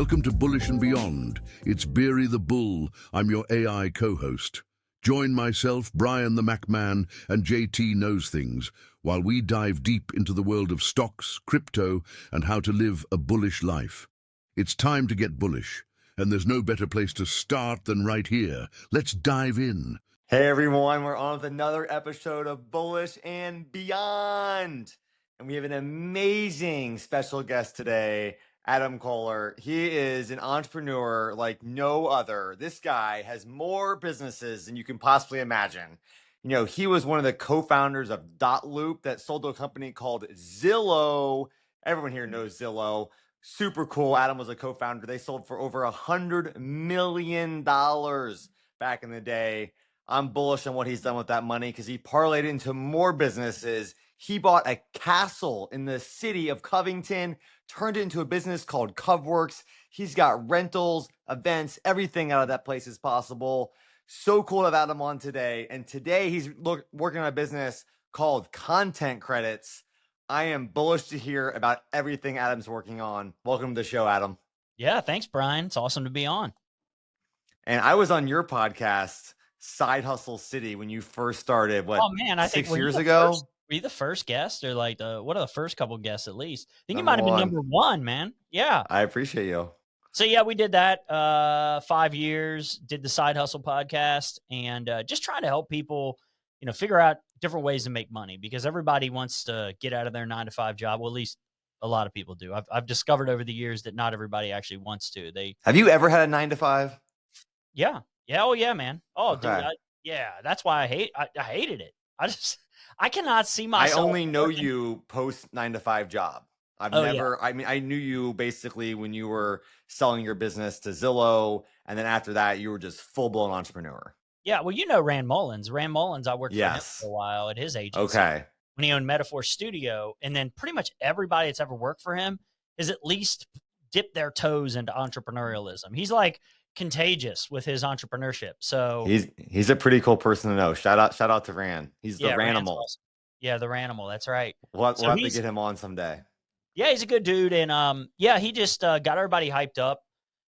Welcome to Bullish and Beyond. It's Beery the Bull. I'm your AI co-host. Join myself, Brian the MacMan, and JT Knows Things while we dive deep into the world of stocks, crypto, and how to live a bullish life. It's time to get bullish, and there's no better place to start than right here. Let's dive in. Hey everyone, we're on with another episode of Bullish and Beyond. And we have an amazing special guest today, Adam Koehler. He is an entrepreneur like no other. This guy has more businesses than you can possibly imagine. You know, he was one of the co-founders of DotLoop that sold to a company called Zillow. Everyone here knows Zillow. Super cool. Adam was a co-founder. They sold for over $100 million back in the day. I'm bullish on what he's done with that money because he parlayed into more businesses. He bought a castle in the city of Covington, turned it into a business called CovWorks. He's got rentals, events, everything out of that place is possible. So cool to have Adam on today. And today he's working on a business called Content Credits. I am bullish to hear about everything Adam's working on. Welcome to the show, Adam. Yeah, thanks, Brian. It's awesome to be on. And I was on your podcast, Side Hustle City, when you first started, what, oh, man, I 6 think, years ago? Were you the first guest or like what are the first couple guests at least? I think you Number might have been one. number one, man. Yeah. I appreciate you. So yeah, we did that 5 years, did the Side Hustle podcast, and just trying to help people, you know, figure out different ways to make money because everybody wants to get out of their 9-to-5 job. Well, at least a lot of people do. I've discovered over the years that not everybody actually wants to. Have you ever had a 9-to-5? Yeah. Oh yeah, man. Oh, Okay. dude. Yeah. That's why I hated it. I cannot see myself. I only know you post 9-to-5 job. I knew you basically when you were selling your business to Zillow. And then after that, you were just full blown entrepreneur. Yeah. Well, you know, Rand Mullins, I worked for him for a while at his agency. Okay. When he owned Metaphor Studio. And then pretty much everybody that's ever worked for him has at least dipped their toes into entrepreneurialism. He's like contagious with his entrepreneurship. So he's a pretty cool person to know. Shout out to Rand. He's the Ranimal. Awesome. Yeah, the Ranimal. That's right. We'll have to get him on someday. Yeah, he's a good dude. And yeah, he just got everybody hyped up.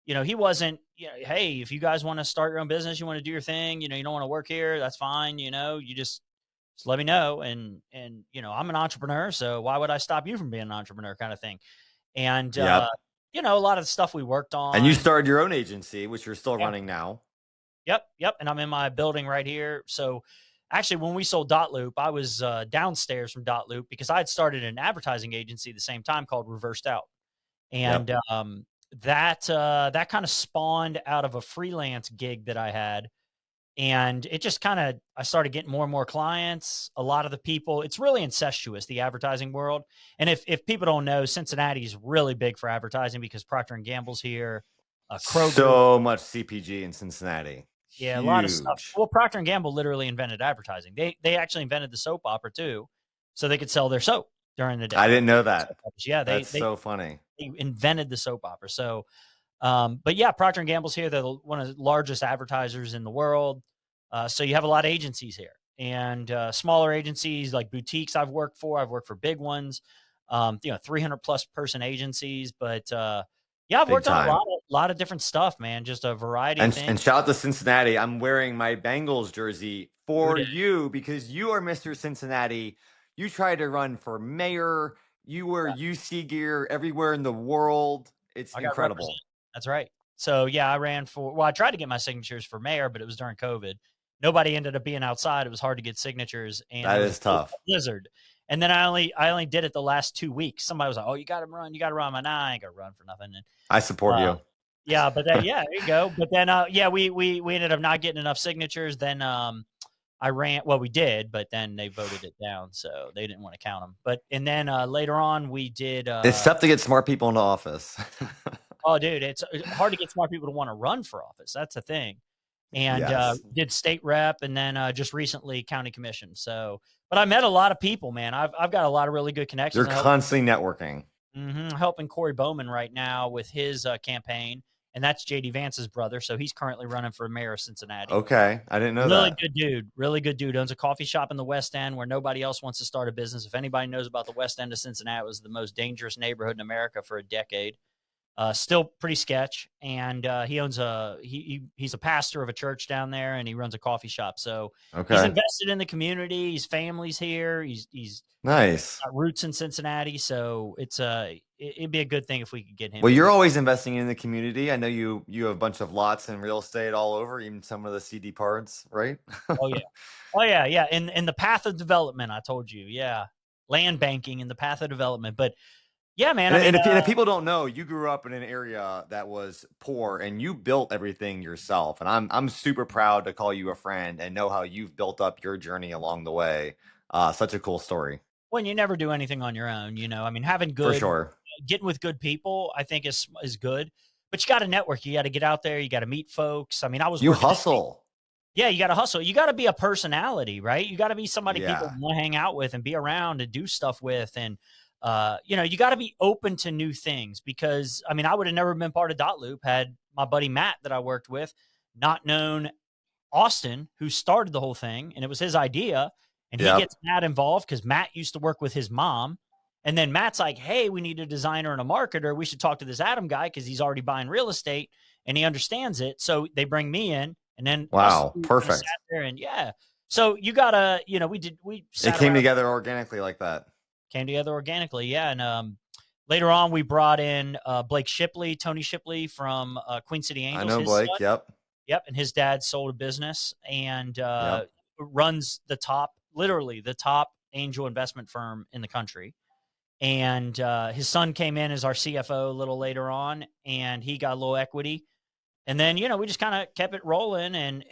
You know, he wasn't, you know, hey, if you guys want to start your own business, you want to do your thing, you know, you don't want to work here, that's fine. You know, you just let me know. And, you know, I'm an entrepreneur, so why would I stop you from being an entrepreneur kind of thing? And, you know, a lot of the stuff we worked on. And you started your own agency, which you're still running now. Yep. And I'm in my building right here. So actually, when we sold DotLoop, I was downstairs from DotLoop because I had started an advertising agency at the same time called Reversed Out. And that kind of spawned out of a freelance gig that I had. And it just I started getting more and more clients. A lot of the people, it's really incestuous, the advertising world. And if people don't know, Cincinnati is really big for advertising because Procter & Gamble's here. Kroger. So much CPG in Cincinnati. Yeah, Huge. a lot of stuff. Well, Procter & Gamble literally invented advertising. They actually invented the soap opera too, so they could sell their soap during the day. I didn't know that. Yeah, that's so funny. They invented the soap opera. So, but yeah, Procter & Gamble's here. They're one of the largest advertisers in the world. So you have a lot of agencies here and smaller agencies like boutiques I've worked for big ones, you know, 300 plus person agencies. But yeah, I've worked on a lot of different stuff, man. Just a variety of things. And shout out to Cincinnati. I'm wearing my Bengals jersey for you because you are Mr. Cincinnati. You tried to run for mayor. You wear UC gear everywhere in the world. It's incredible. That's right. So yeah, I tried to get my signatures for mayor, but it was during COVID. Nobody ended up being outside. It was hard to get signatures. And that is tough. Blizzard. And then I only did it the last 2 weeks. Somebody was like, "Oh, you got to run. You got to run." I'm like, "Nah, I ain't gonna run for nothing." And, I support you. Yeah, but then, there you go. But then, we ended up not getting enough signatures. Then I ran. Well, we did, but then they voted it down, so they didn't want to count them. And then later on, we did. It's tough to get smart people into office. Oh, dude, it's hard to get smart people to want to run for office. That's the thing. And did state rep, and then just recently county commission. So, but I met a lot of people, man. I've got a lot of really good connections. You're constantly networking. Helping Corey Bowman right now with his campaign, and that's JD Vance's brother. So he's currently running for mayor of Cincinnati. Okay, I didn't know that. Really good dude. Owns a coffee shop in the West End where nobody else wants to start a business. If anybody knows about the West End of Cincinnati, it was the most dangerous neighborhood in America for a decade. Still pretty sketch, and he owns he's a pastor of a church down there, and he runs a coffee shop. So he's Okay. invested in the community. His family's here. He's Nice. got roots in Cincinnati, so it'd be a good thing if we could get him Well, to you're do it. always investing in the community. I know you have a bunch of lots in real estate all over, even some of the CD parts, right? Oh yeah, oh yeah, yeah. In the path of development, I told you, yeah, land banking in the path of development. But yeah, man, And, I mean, and if people don't know, you grew up in an area that was poor, and you built everything yourself. And I'm super proud to call you a friend and know how you've built up your journey along the way. Such a cool story, when you never do anything on your own, I mean, having for good, sure. getting with good people, I think is good. But you got to network. You got to get out there. You got to meet folks. I mean, I was You working at hustle. yeah, you got to hustle. You got to be a personality, right? You got to be somebody people Yeah. want to hang out with and be around and do stuff with. And, you got to be open to new things because, I mean, I would have never been part of DotLoop had my buddy Matt that I worked with not known Austin, who started the whole thing. And it was his idea. And he Yep. gets Matt involved because Matt used to work with his mom. And then Matt's like, hey, we need a designer and a marketer. We should talk to this Adam guy because he's already buying real estate and he understands it. So they bring me in. And then us Wow. three kind of sat Perfect. there and yeah. So you gotta, we It sat came around, together organically like that. came together organically. Yeah. And later on we brought in Blake Shipley, Tony Shipley from Queen City I Angels, know his son. Blake. Yep. Yep. And his dad sold a business and Yep. runs literally the top angel investment firm in the country. And his son came in as our CFO a little later on, and he got a little equity. And then, we just kind of kept it rolling. And,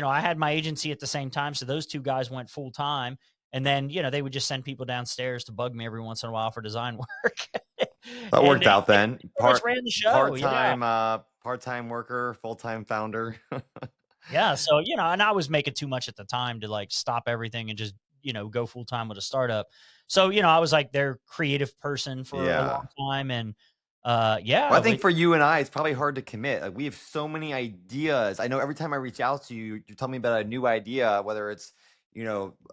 I had my agency at the same time. So those two guys went full time. And then, they would just send people downstairs to bug me every once in a while for design work. That and worked they out then. pretty much ran the show. Yeah. Part-time worker, full-time founder. Yeah. So, and I was making too much at the time to like stop everything and just, go full time with a startup. So, I was like their creative person for a Yeah. long time. And Well, yeah, I think for you and I, it's probably hard to commit. Like we have so many ideas. I know every time I reach out to you, you tell me about a new idea, whether it's,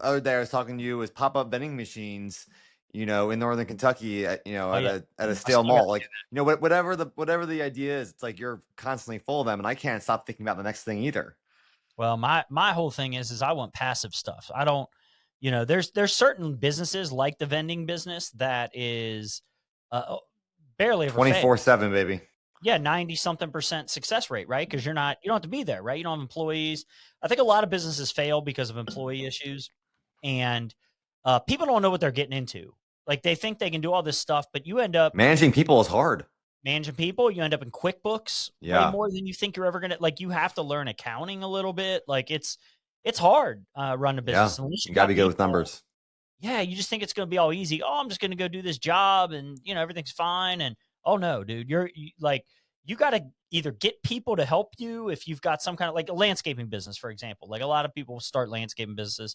other day I was talking to you was pop-up vending machines, in Northern Kentucky, oh at yeah, a I stale still got mall. Like, whatever the idea is, it's like you're constantly full of them, and I can't stop thinking about the next thing either. well, my whole thing is I want passive stuff. I don't, there's certain businesses like the vending business that is barely ever fail. 24/7, baby. Yeah, 90 something percent success rate, right? Because you don't have to be there, right? You don't have employees. I think a lot of businesses fail because of employee issues, and people don't know what they're getting into. Like they think they can do all this stuff, but you end up Managing people is hard. managing people. You end up in QuickBooks way Yeah. more than you think you're ever gonna. Like you have to learn accounting a little bit. Like it's hard running a Yeah. business unless You you got to got be good with people. numbers. Yeah, you just think it's going to be all easy. Oh, I'm just going to go do this job and, everything's fine. And oh no, dude, you got to either get people to help you if you've got some kind of like a landscaping business, for example. Like a lot of people start landscaping businesses.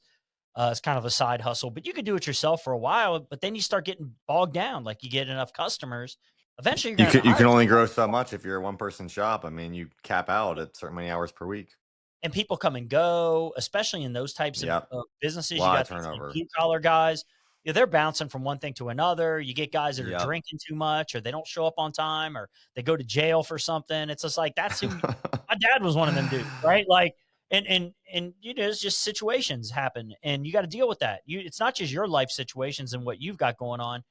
It's kind of a side hustle, but you could do it yourself for a while, but then you start getting bogged down. Like you get enough customers. Eventually you're You going to have can to you hire can only somebody. grow so much if you're a one-person shop. I mean, you cap out at certain many hours per week. And people come and go, especially in those types Yep. of businesses. A You lot of got these like turnover. blue collar guys. Yeah, they're bouncing from one thing to another. You get guys that are Yep. drinking too much, or they don't show up on time, or they go to jail for something. It's just like that's who my dad was one of them dudes, right? Like, and it's just situations happen, and you got to deal with that. It's not just your life situations and what you've got going on,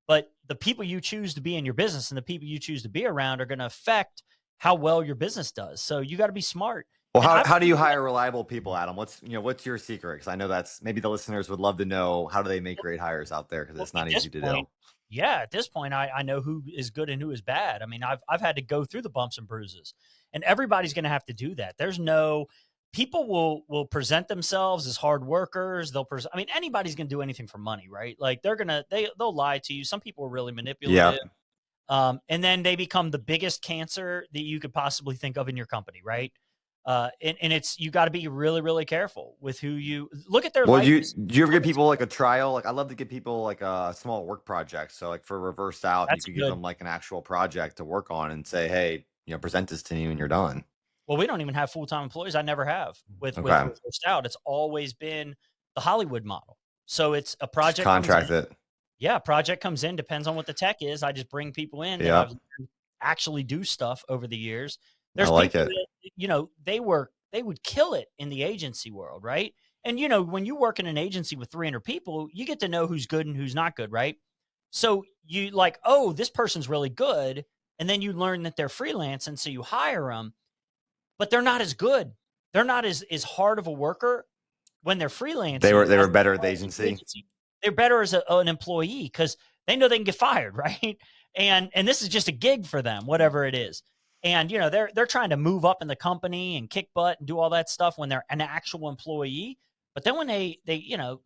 but the people you choose to be in your business and the people you choose to be around are going to affect how well your business does. So you got to be smart. Well, And how do you hire reliable people, Adam? What's your secret? Because I know that's maybe the listeners would love to know, how do they make great hires out there? Because Well, it's at not this easy to do. point, yeah, at this point, I know who is good and who is bad. I mean, I've had to go through the bumps and bruises, and everybody's going to have to do that. There's no people will present themselves as hard workers. I mean, anybody's going to do anything for money, right? Like they'll lie to you. Some people are really Yeah. manipulative. And then they become the biggest cancer that you could possibly think of in your company, right? And it's you got to be really, really careful with who you look at their Well, life. do you ever give people like a trial? Like I love to give people like a small work project. So like for reverse out, you That's could give good. them like an actual project to work on and say, hey, present this to me when you're done. Well, we don't even have full-time employees. I never have with Okay. Reversed Out. It's always been the Hollywood model. So it's a Just project comes in. contract it. Yeah, project comes in, depends on what the tech is. I just bring people in that Yep. I've learned actually do stuff over the years. I There's like people it. that, they would kill it in the agency world, right? And when you work in an agency with 300 people, you get to know who's good and who's not good, right? So you like, oh, this person's really good, and then you learn that they're freelance, and so you hire them, but they're not as good. They're not as hard of a worker when they're freelancing They as were they better at the are in the agency. agency. They're better as an employee because they know they can get fired, right? And this is just a gig for them, whatever it is. And they're trying to move up in the company and kick butt and do all that stuff when they're an actual employee. But then when they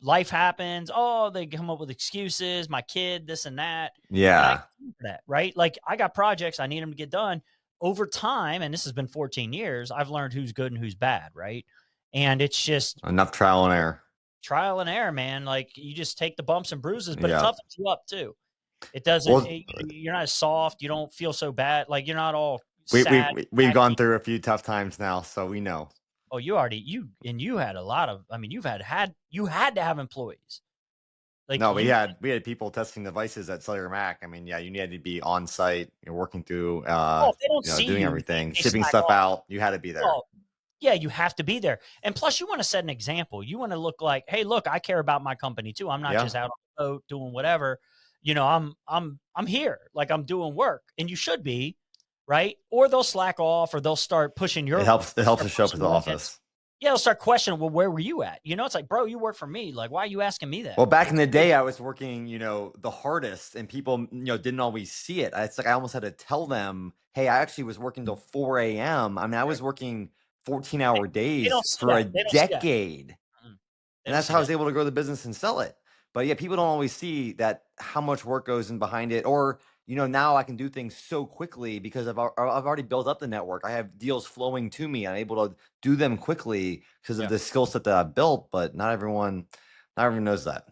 life happens, oh, they come up with excuses, my kid, this and that. And I Yeah. do that, right? Like I got projects I need them to get done over time, and this has been 14 years. I've learned who's good and who's bad, right? And it's just Enough trial and error. trial and error, man. Like you just take the bumps and bruises, but it Yeah. toughens you up too. It doesn't. Well, You're not as soft. You don't feel so bad. Like you're not all we've sad. gone Aggy. through a few tough times now, so we know. Oh, you had a lot of. I mean, you had to have employees. Like No, we had people testing devices at Cellular Mac. I mean, yeah, you needed to be on site. You're working through, if they don't see doing you, everything, they shipping slack stuff off. out. You had to be there. Oh, yeah, you have to be there. And plus, you want to set an example. You want to look like, hey, look, I care about my company too. I'm not Yeah. just out on the boat doing whatever. I'm here, like I'm doing work, and you should be, right? Or they'll slack off, or they'll start pushing your. It helps to show up at pushing the your limits. office. Yeah, they'll start questioning. Well, where were you at? It's like, bro, you work for me. Like, why are you asking me that? Well, back in the day, I was working, the hardest, and people, didn't always see it. It's like I almost had to tell them, hey, I actually was working till 4 a.m. I mean, I was working 14-hour days don't see for a that. They don't see that. decade. They And don't that's see how I was that. able to grow the business and sell it. But yeah, people don't always see that how much work goes in behind it. Or, now I can do things so quickly because I've already built up the network. I have deals flowing to me. I'm able to do them quickly because of Yeah. the skill set that I've built. But not everyone knows that.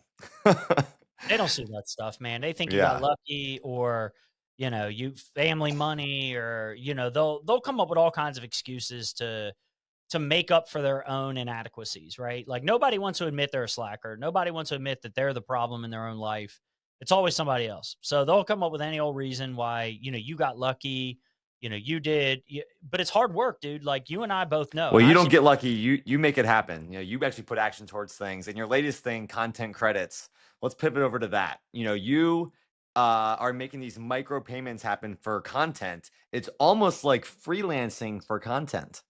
They don't see that stuff, man. They think you Yeah. got lucky, or you family money, or they'll come up with all kinds of excuses to make up for their own inadequacies, right? Like nobody wants to admit they're a slacker. Nobody wants to admit that they're the problem in their own life. It's always somebody else. So they'll come up with any old reason why, you got lucky, you did, but it's hard work, dude. Like you and I both know. Well, And you I've don't seen- get lucky. You make it happen. You actually put action towards things. And your latest thing, content credits. Let's pivot over to that. You are making these micro payments happen for content. It's almost like freelancing for content.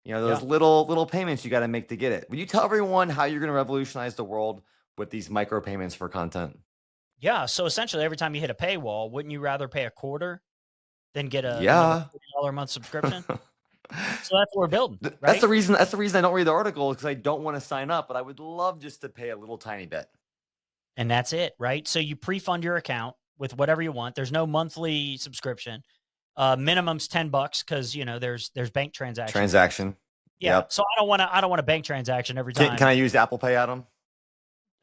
Those little payments you got to make to get it. Will you tell everyone how you're going to revolutionize the world with these micro payments for content? Yeah. So essentially every time you hit a paywall, wouldn't you rather pay a quarter than get a Yeah. $40 a month subscription? So that's what we're building. Right? That's the reason I don't read the article, because I don't want to sign up, but I would love just to pay a little tiny bit. And that's it, right? So you pre-fund your account with whatever you want. There's no monthly subscription. Minimum's $10 because there's bank transactions. Transaction. Yeah. Yep. So I don't want a bank transaction every time. Can I use Apple Pay, Adam?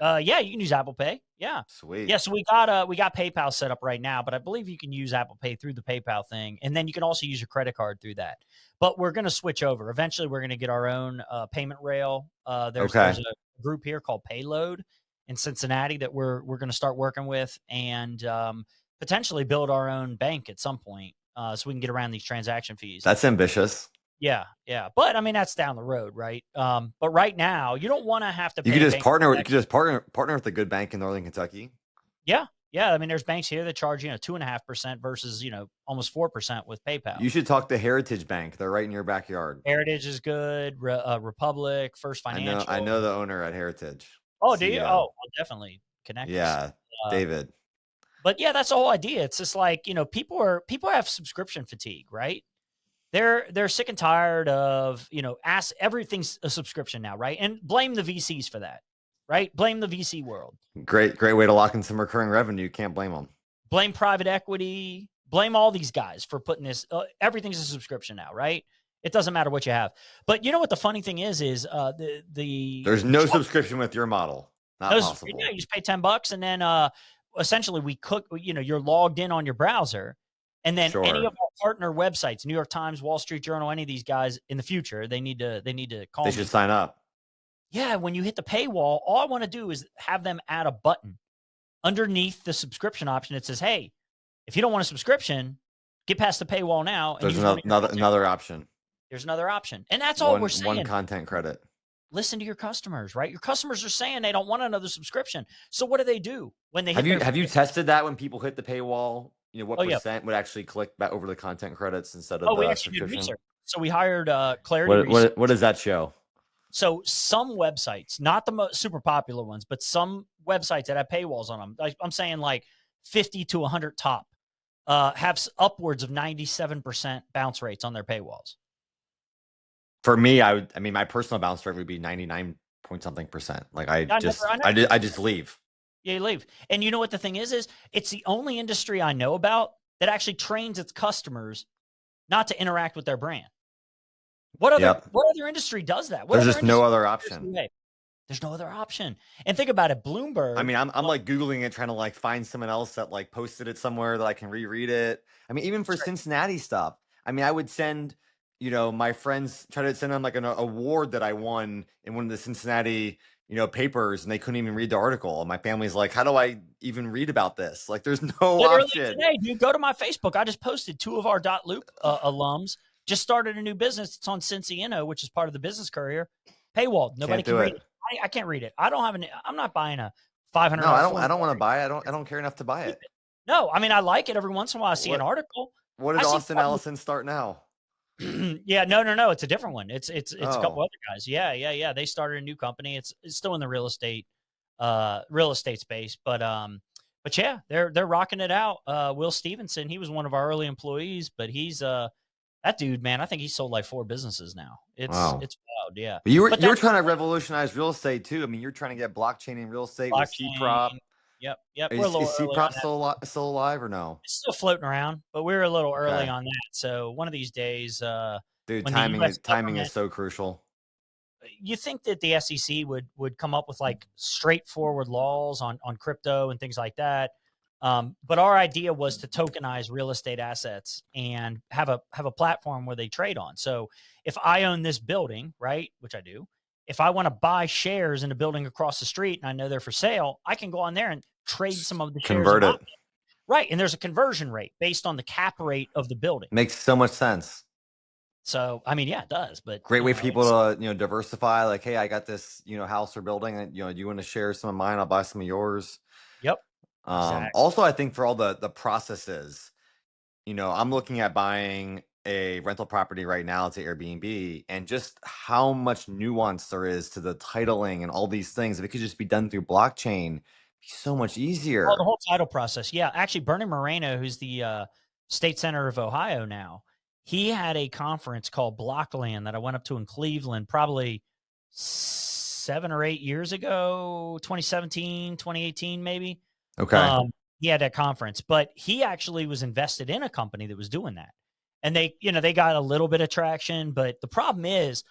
Yeah, you can use Apple Pay. Yeah. Sweet. Yeah. So we got PayPal set up right now, but I believe you can use Apple Pay through the PayPal thing, and then you can also use your credit card through that. But we're going to switch over. Eventually, we're going to get our own payment rail. There's a group here called Payload in Cincinnati that we're going to start working with, and potentially build our own bank at some point, so we can get around these transaction fees. That's ambitious. Yeah. But I mean, that's down the road, right? But right now, you don't want to have to. You could just partner. You could just partner with a good bank in Northern Kentucky. Yeah. I mean, there's banks here that charge 2.5% versus almost 4% with PayPal. You should talk to Heritage Bank. They're right in your backyard. Heritage is good. Republic, First Financial. I know the owner at Heritage. Oh, do you? Oh, well, definitely connect. Yeah, David. But yeah, that's the whole idea. It's just like people have subscription fatigue, right? They're sick and tired of everything's a subscription now, right? And blame the VCs for that, right? Blame the VC world. Great way to lock in some recurring revenue. Can't blame them. Blame private equity. Blame all these guys for putting this. Everything's a subscription now, right? It doesn't matter what you have. But you know what the funny thing is there's no subscription with your model. Not possible. Yeah, you just pay $10, and then essentially we cook. You're logged in on your browser. And then any of our partner websites, New York Times, Wall Street Journal, any of these guys in the future, they need to call me. They should sign up. Yeah, when you hit the paywall, all I want to do is have them add a button underneath the subscription option. It says, hey, if you don't want a subscription, Get past the paywall now and There's use one of your another option. There's another option. And that's all we're saying. One content credit. Listen to your customers, right? Your customers are saying they don't want another subscription. So what do when they have you tested that when people hit the paywall? You know, what percent would actually click back over the content credits instead of the subscription? So we hired Clarity Research. What does that show? So some websites, not the most super popular ones, but some websites that have paywalls on them, I'm saying like 50 to 100 top, have upwards of 97% bounce rates on their paywalls. For me, I mean, my personal bounce rate would be 99 point something percent. Like I just leave. Yeah, you leave. And you know what the thing is it's the only industry I know about that actually trains its customers not to interact with their brand. What other industry does that? There's just no other option. There's no other option. And think about it, Bloomberg. I mean, I'm like Googling it, trying to like find someone else that like posted it somewhere that I can reread it. I mean, even for Cincinnati stuff, I mean, I would send, you know, my friends, try to send them like an award that I won in one of the Cincinnati, you know, papers, and they couldn't even read the article. And my family's like, how do I even read about this? Like, there's no option. Today, dude, go to my Facebook. I just posted 2 of our DotLoop alums just started a new business. It's on Cincinnati, which is part of the Business Courier. Paywall. Nobody can read it. I can't read it. I'm not buying a $500. No, I don't want to buy it. I don't care enough to buy it. No, I mean, I like it every once in a while. I see an article. What did Austin Allison start now? Yeah, no. It's a different one. It's a couple other guys. Yeah. They started a new company. It's still in the real estate space, but yeah, they're rocking it out. Will Stevenson, he was one of our early employees, but he's that dude, man. I think he sold like 4 businesses now. It's wild, yeah. But you were trying to revolutionize real estate too. I mean, you're trying to get blockchain in real estate with C-Prop. Yep. Is C-Prop still alive or no? It's still floating around, but we're a little early on that. So one of these days, dude, timing is so crucial. You think that the SEC would come up with like straightforward laws on crypto and things like that. But our idea was to tokenize real estate assets and have a platform where they trade on. So if I own this building, right, which I do, if I want to buy shares in a building across the street and I know they're for sale, I can go on there and trade some of the shares. Convert it. Right. And there's a conversion rate based on the cap rate of the building. Makes so much sense. So, I mean, yeah, it does, but great way for people to, diversify. Like, hey, I got this, house or building, and do you want to share some of mine? I'll buy some of yours. Yep. Exactly. Also, I think for all the processes, I'm looking at buying a rental property right now. It's an Airbnb, and just how much nuance there is to the titling and all these things. If it could just be done through blockchain, it'd be so much easier. Oh, the whole title process. Yeah. Actually, Bernie Moreno, who's the state senator of Ohio now, he had a conference called Blockland that I went up to in Cleveland probably 7 or 8 years ago, 2017, 2018, maybe. Okay. He had that conference, but he actually was invested in a company that was doing that. And they got a little bit of traction, but the problem is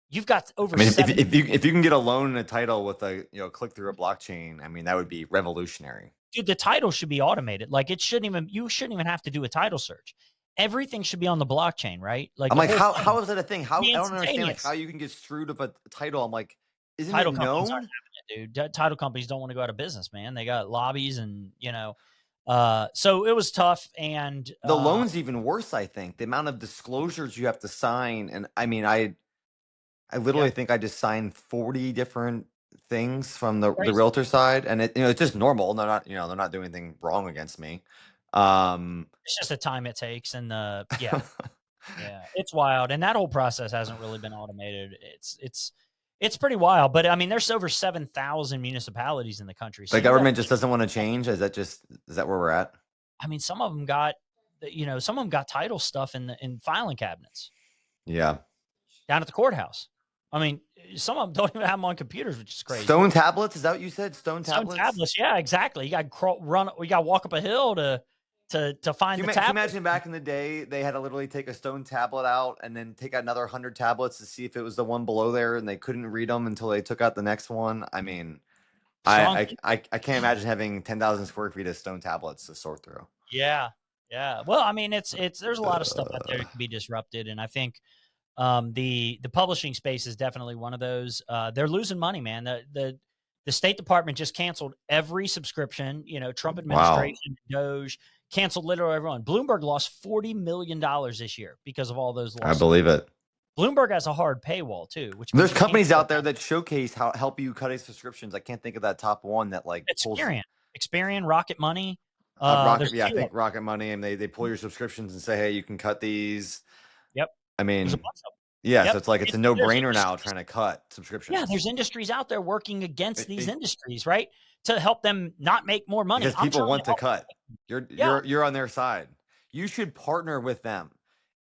you've got over. I mean, if you can get a loan and a title with a, click through a blockchain, I mean, that would be revolutionary. Dude, the title should be automated. Like you shouldn't even have to do a title search. Everything should be on the blockchain, right? Like I'm like, how is that a thing? I don't understand like how you can get screwed of a title. I'm like, isn't title it companies known? Aren't having it, dude. Title companies don't want to go out of business, man. They got lobbies and so it was tough. And the loan's even worse, I think. The amount of disclosures you have to sign. And I mean, I literally think I just signed 40 different things from the realtor side, and it's just normal. They're not doing anything wrong against me. It's just the time it takes, and yeah, it's wild. And that whole process hasn't really been automated. It's pretty wild. But I mean, there's over 7,000 municipalities in the country. So the government just doesn't want to change. Is that where we're at? I mean, some of them got title stuff in filing cabinets. Yeah, down at the courthouse. I mean, some of them don't even have them on computers, which is crazy. Stone tablets? Is that what you said? Stone tablets? Stone tablets, yeah, exactly. You got to we got to walk up a hill to find the tablet. Can you imagine back in the day, they had to literally take a stone tablet out and then take out another 100 tablets to see if it was the one below there, and they couldn't read them until they took out the next one. I mean, I can't imagine having 10,000 square feet of stone tablets to sort through. Yeah. Well, I mean, there's a lot of stuff out there that can be disrupted, and I think the publishing space is definitely one of those. They're losing money, man. The State Department just canceled every subscription. Trump administration, Doge canceled literally everyone. Bloomberg lost $40 million this year because of all those lawsuits. I believe it. Bloomberg has a hard paywall too, which there's companies out there that showcase how help you cut subscriptions. I can't think of that top one that like Experian, Rocket Money. Rocket, I think Rocket Money, and they pull your subscriptions and say, hey, you can cut these. Yep. I mean, yeah, yep. So it's like it's a no-brainer now trying to cut subscriptions. Yeah, there's industries out there working against these industries, right? To help them not make more money. Because people want to cut. You're on their side. You should partner with them.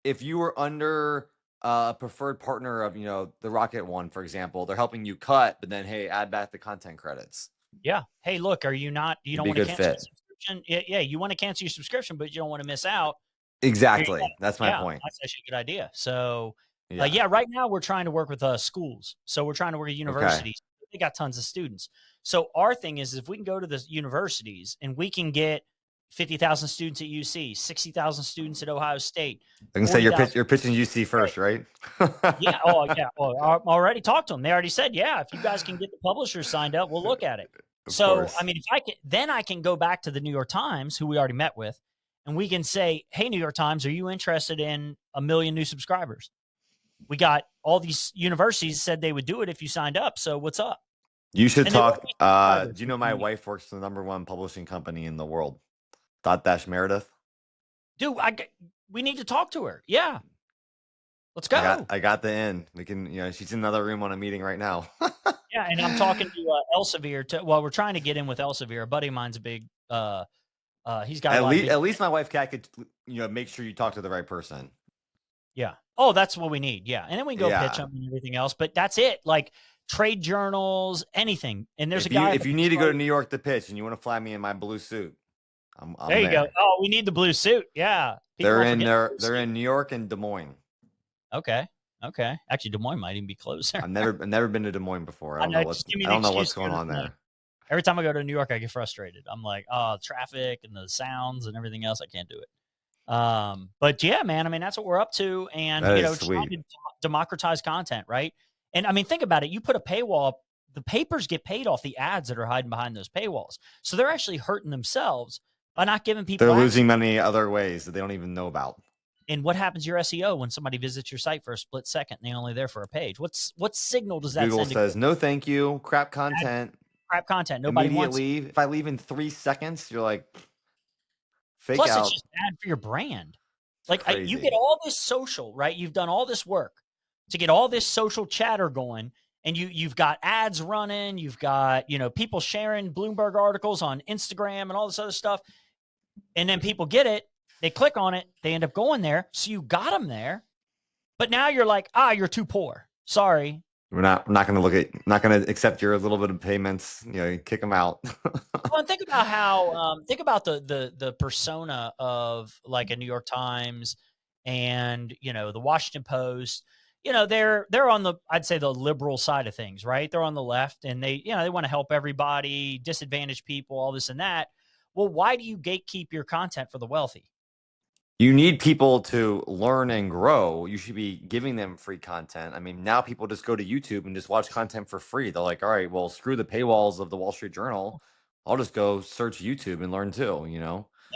If you were under a preferred partner of, the Rocket one, for example, they're helping you cut, but then, hey, add back the content credits. Yeah. Hey, look, you don't want to cancel your subscription? Yeah, you want to cancel your subscription, but you don't want to miss out. Exactly. That's my point. That's actually a good idea. So, right now we're trying to work with schools. So we're trying to work with universities. Okay. They got tons of students. So our thing is if we can go to the universities and we can get 50,000 students at UC, 60,000 students at Ohio State. I can say you're pitching UC first, right? Yeah. Oh, yeah. Well, I already talked to them. They already said, yeah, if you guys can get the publishers signed up, we'll look at it. So, I mean, if I can, then I can go back to the New York Times, who we already met with, and we can say, hey, New York Times, are you interested in 1 million new subscribers? We got all these universities said they would do it if you signed up. So what's up? You should talk. Do you know my wife works for the #1 publishing company in the world, Meredith? Dude, we need to talk to her. Yeah. Let's go. I got the in. We can, she's in another room on a meeting right now. Yeah, and I'm talking to Elsevier. We're trying to get in with Elsevier. A buddy of mine's a big. He's got at least my wife Kat could, make sure you talk to the right person. Yeah. Oh, that's what we need. Yeah, and then we can go pitch them and everything else. But that's it. Like trade journals, anything. And there's a guy. If you need to go to New York to pitch, and you want to fly me in my blue suit, I'm there. You go. Oh, we need the blue suit. Yeah. They're in New York and Des Moines. Okay. Actually, Des Moines might even be closer. I've never been to Des Moines before. I don't know what's going on there. Every time I go to New York, I get frustrated. I'm like, oh, traffic and the sounds and everything else. I can't do it. But yeah, man, I mean, that's what we're up to. And, trying to democratize content, right? And I mean, think about it. You put a paywall, the papers get paid off the ads that are hiding behind those paywalls. So they're actually hurting themselves by not giving people. They're losing money other ways that they don't even know about. And what happens to your SEO when somebody visits your site for a split second and they're only there for a page? What signal does that Google send? Says, no, thank you. Crap content. Nobody wants. If I leave in 3 seconds, you're like, fake Plus, out. it's just bad for your brand. Like you get all this social, right? You've done all this work to get all this social chatter going, and you've got ads running. You've got people sharing Bloomberg articles on Instagram and all this other stuff, and then people get it. They click on it. They end up going there. So you got them there, but now you're like, you're too poor. Sorry. We're not going to accept your little bit of payments. Kick them out. Well, and think about how think about the persona of like a New York Times and the Washington Post. They're on I'd say the liberal side of things, right? They're on the left, and they want to help everybody, disadvantaged people, all this and that. Well, why do you gatekeep your content for the wealthy? You need people to learn and grow. You should be giving them free content. I mean, now people just go to YouTube and just watch content for free. They're like, all right, well, screw the paywalls of the Wall Street Journal. I'll just go search YouTube and learn too,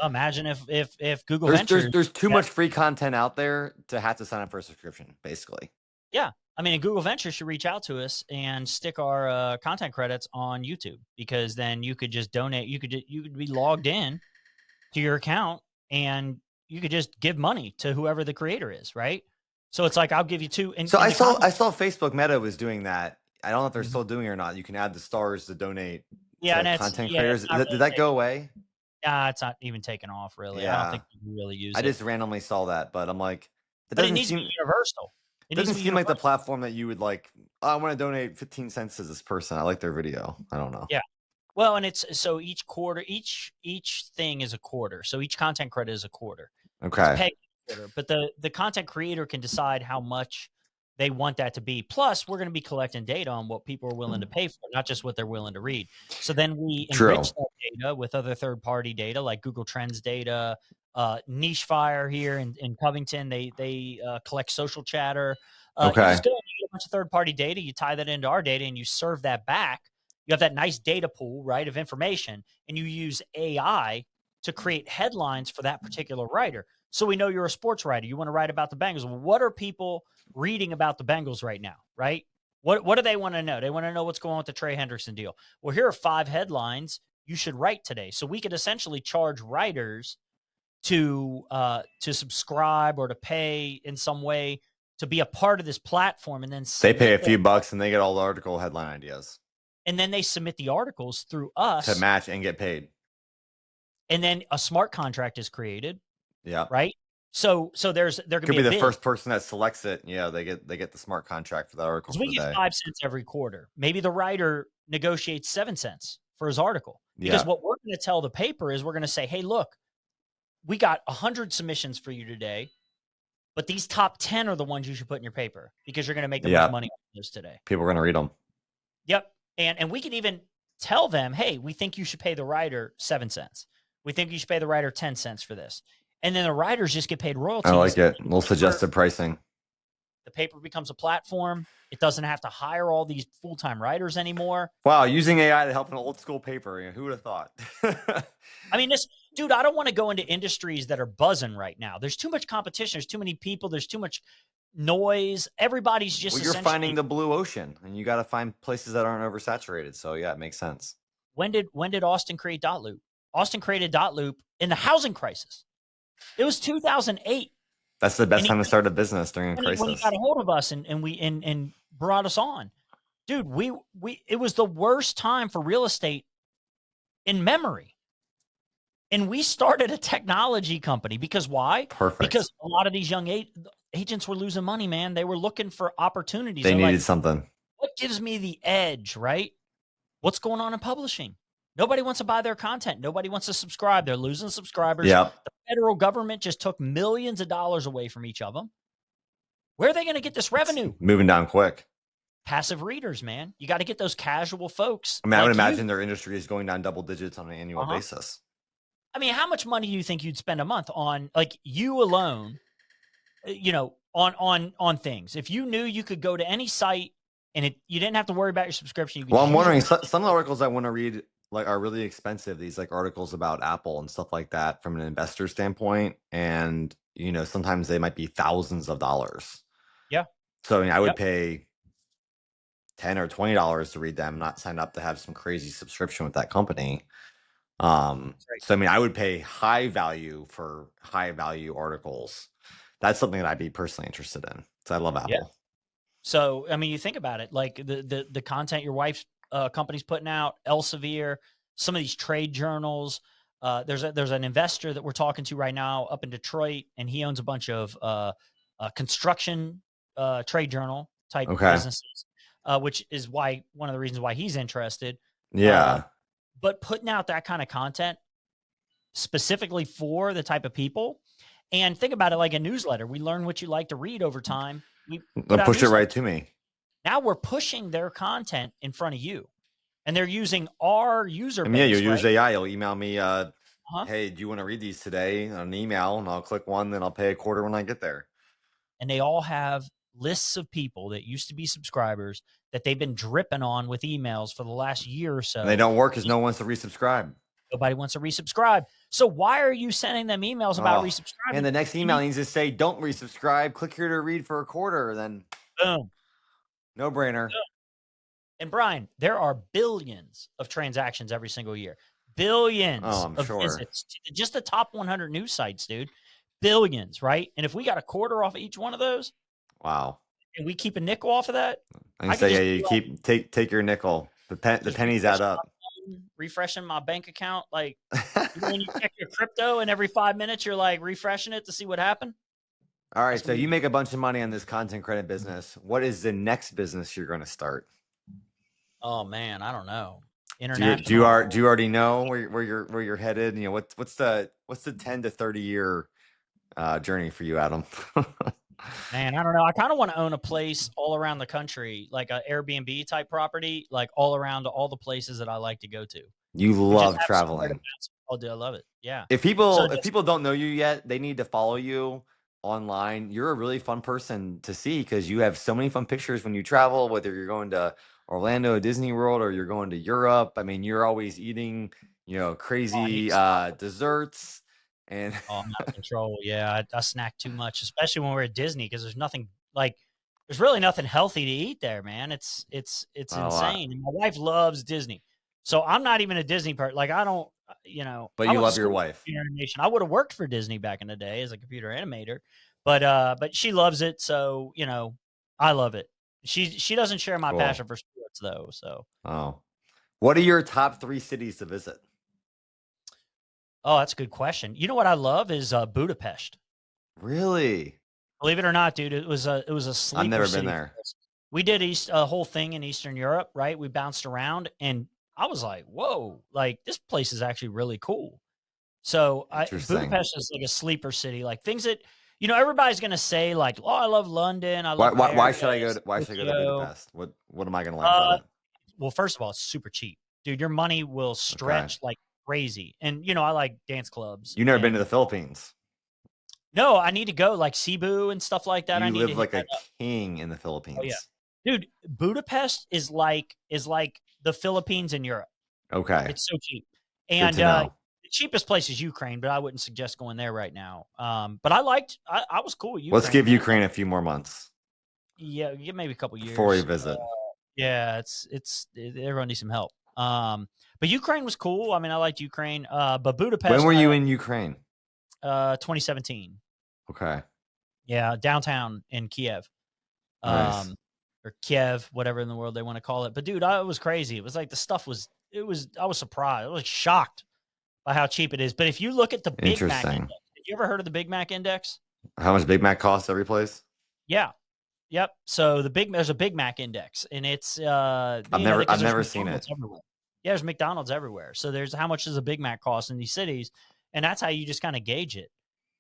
Imagine if Google Ventures. There's too much free content out there to have to sign up for a subscription, basically. Yeah. I mean, Google Ventures should reach out to us and stick our content credits on YouTube, because then you could just donate. You could be logged in to your account and you could just give money to whoever the creator is, right? So it's like, I'll give you two. So I saw Facebook Meta was doing that. I don't know if they're still doing it or not. You can add the stars to donate to content creators. Did that go away? It's not even taken off, really. Yeah. I don't think you really use it. I just randomly saw that, but I'm like, it needs to be universal. It doesn't seem like the platform that you would like, I want to donate 15 cents to this person. I like their video. I don't know. Yeah. Well, and it's so each quarter, each thing is a quarter. So each content credit is a quarter. Okay. But the content creator can decide how much they want that to be. Plus, we're going to be collecting data on what people are willing to pay for, not just what they're willing to read. So then we enrich that data with other third-party data like Google Trends data. Niche Fire here in Covington, they collect social chatter. Okay. You just get a bunch of third-party data. You tie that into our data, and you serve that back. You have that nice data pool, right, of information, and you use AI to create headlines for that particular writer. So we know you're a sports writer. You want to write about the Bengals. Well, what are people reading about the Bengals right now, right? What do they want to know? They want to know what's going on with the Trey Hendrickson deal. Well, here are 5 headlines you should write today. So we could essentially charge writers to subscribe or to pay in some way to be a part of this platform, and then they pay a few bucks and they get all the article headline ideas. And then they submit the articles through us to match and get paid. And then a smart contract is created. Yeah. Right. So there could be the first person that selects it. Yeah, they get the smart contract for that article. We get 5 cents every quarter. Maybe the writer negotiates 7 cents for his article. Because what we're going to tell the paper is we're going to say, hey, look, we got 100 submissions for you today, but these top 10 are the ones you should put in your paper because you're going to make the most money on those today. People are going to read them. Yep. And we can even tell them, hey, we think you should pay the writer 7 cents. We think you should pay the writer 10 cents for this. And then the writers just get paid royalties. I like it. A little suggested pricing. The paper becomes a platform. It doesn't have to hire all these full-time writers anymore. Wow, using AI to help an old school paper. Who would have thought? I mean, dude, I don't want to go into industries that are buzzing right now. There's too much competition. There's too many people. There's too much noise. Everybody's just you're finding the blue ocean, and you got to find places that aren't oversaturated. So yeah, it makes sense. When did Austin create DotLoop? Austin created DotLoop in the housing crisis. It was 2008. That's the best time to start a business during a crisis. When he got a hold of us and brought us on, dude, it was the worst time for real estate in memory. And we started a technology company because why? Perfect. Because a lot of these young agents were losing money, man. They were looking for opportunities. They needed something. What gives me the edge, right? What's going on in publishing? Nobody wants to buy their content. Nobody wants to subscribe. They're losing subscribers. Yep. The federal government just took millions of dollars away from each of them. Where are they going to get this revenue? It's moving down quick. Passive readers, man. You got to get those casual folks. I mean, I would imagine their industry is going down double digits on an annual basis. I mean, how much money do you think you'd spend a month on, like, you alone, on things? If you knew you could go to any site and you didn't have to worry about your subscription. Well, I'm wondering, some of the articles I want to read are really expensive. These articles about Apple and stuff like that from an investor standpoint. And, sometimes they might be thousands of dollars. Yeah. So I would pay $10 or $20 to read them, not sign up to have some crazy subscription with that company. So, I would pay high value for high value articles. That's something that I'd be personally interested in. So I love Apple. Yeah. So, I mean, you think about it, like the content your wife's company's putting out, Elsevier, some of these trade journals. There's an investor that we're talking to right now up in Detroit, and he owns a bunch of construction trade journal type businesses, which is one of the reasons why he's interested. Yeah. But putting out that kind of content specifically for the type of people, and think about it like a newsletter. We learn what you like to read over time. They'll push it right to me. Now we're pushing their content in front of you, and they're using our user base. Yeah, you'll use AI. You'll email me, hey, do you want to read these today on an email? And I'll click one, then I'll pay a quarter when I get there. And they all have lists of people that used to be subscribers that they've been dripping on with emails for the last year or so. And they don't work because no one wants to resubscribe. Nobody wants to resubscribe. So why are you sending them emails about resubscribing? And the next email needs to say, don't resubscribe. Click here to read for a quarter. Then boom. No brainer. And Brian, there are billions of transactions every single year. Billions of visits to just the top 100 news sites, dude. Billions, right? And if we got a quarter off of each one of those, wow. And we keep a nickel off of that, I can say, yeah, take your nickel. The pennies add up. Refreshing my bank account, like when you check your crypto, and every 5 minutes you're like refreshing it to see what happened. All right, so you make a bunch of money on this content credit business. What is the next business you're going to start? Oh man, I don't know. International. Do you already know where you're headed? What's the 10 to 30 year journey for you, Adam? Man, I don't know. I kind of want to own a place all around the country, like an Airbnb type property, like all around all the places that I like to go to. You love traveling. Oh, dude, I love it. Yeah. If people don't know you yet, they need to follow you online. You're a really fun person to see because you have so many fun pictures when you travel, whether you're going to Orlando, Disney World, or you're going to Europe. I mean, you're always eating, Oh, I need crazy to stop. desserts. And Oh, I'm out of control. Yeah, I snack too much, especially when we're at Disney because there's nothing like there's really nothing healthy to eat there, man. It's not a lot. insane. And my wife loves Disney, so I'm not even a Disney person. Like I don't, But I you went to love your school for wife. computer animation. I would have worked for Disney back in the day as a computer animator, but she loves it, so I love it. She doesn't share my Cool. passion for sports though. So Oh. What are your top 3 cities to visit? oh, that's a good question. You know what I love is Budapest. Really? Believe it or not, dude, it was a I've sleeper never been city there. for us. We did a whole thing in Eastern Europe, right? We bounced around, and I was like, "Whoa, like this place is actually really cool." So Interesting. Budapest is like a sleeper city, like things that everybody's gonna say, like, "Oh, I love London, I love Why should I go Paris, to, why should I go to Tokyo." Budapest? What am I going to like about Uh, it? well, first of all, it's super cheap, dude. Your money will Okay. stretch like crazy, and I like dance clubs. You've never been to And the Philippines. no, I need to go, like Cebu and stuff like that. I You need to live hit like that. a king in the Oh yeah. Philippines. Dude, Budapest is like the Philippines in Europe. Okay. It's so cheap. Good And to know. the cheapest place is Ukraine, but I wouldn't suggest going there right now. But I was cool with Let's Ukraine, give man. Ukraine a few more months Yeah, give maybe a couple before we years. visit. Yeah, everyone needs some help. But Ukraine was cool. I mean, I liked Ukraine. But Budapest, When were you in Ukraine? 2017. Okay. Yeah, downtown in Kiev. Nice. Or Kiev, whatever in the world they want to call it. But dude, it was crazy. It was like the stuff was. I was surprised. I was shocked by how cheap it is. But if you look at the Big Mac Interesting. index, have you ever heard of the Big Mac index? How much Big Mac costs every place? Yeah. Yep. So there's a Big Mac index, and it's I've 'cause never there's seen it. McDonald's everywhere. Yeah, there's McDonald's everywhere. So there's how much does a Big Mac cost in these cities, and that's how you just kind of gauge it.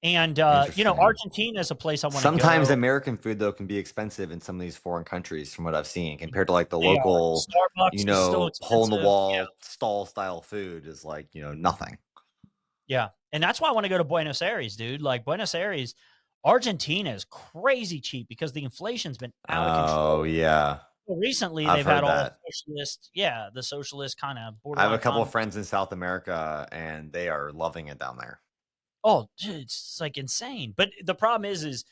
And Interesting. Argentina is a place I want to Sometimes go. American food though can be expensive in some of these foreign countries, from what I've seen, compared to like the They are. local, Starbucks is still hole in the expensive. wall stall style food is like nothing. Yeah. And that's why I want to go to Buenos Aires, dude. Like Buenos Aires, Argentina is crazy cheap because the inflation's been out of control. Oh yeah, Well, recently, I've they've heard had all that. the socialist kind of I have borderline a couple of communism. friends in South America, and they are loving it down there. Oh, dude, it's like insane. But the problem is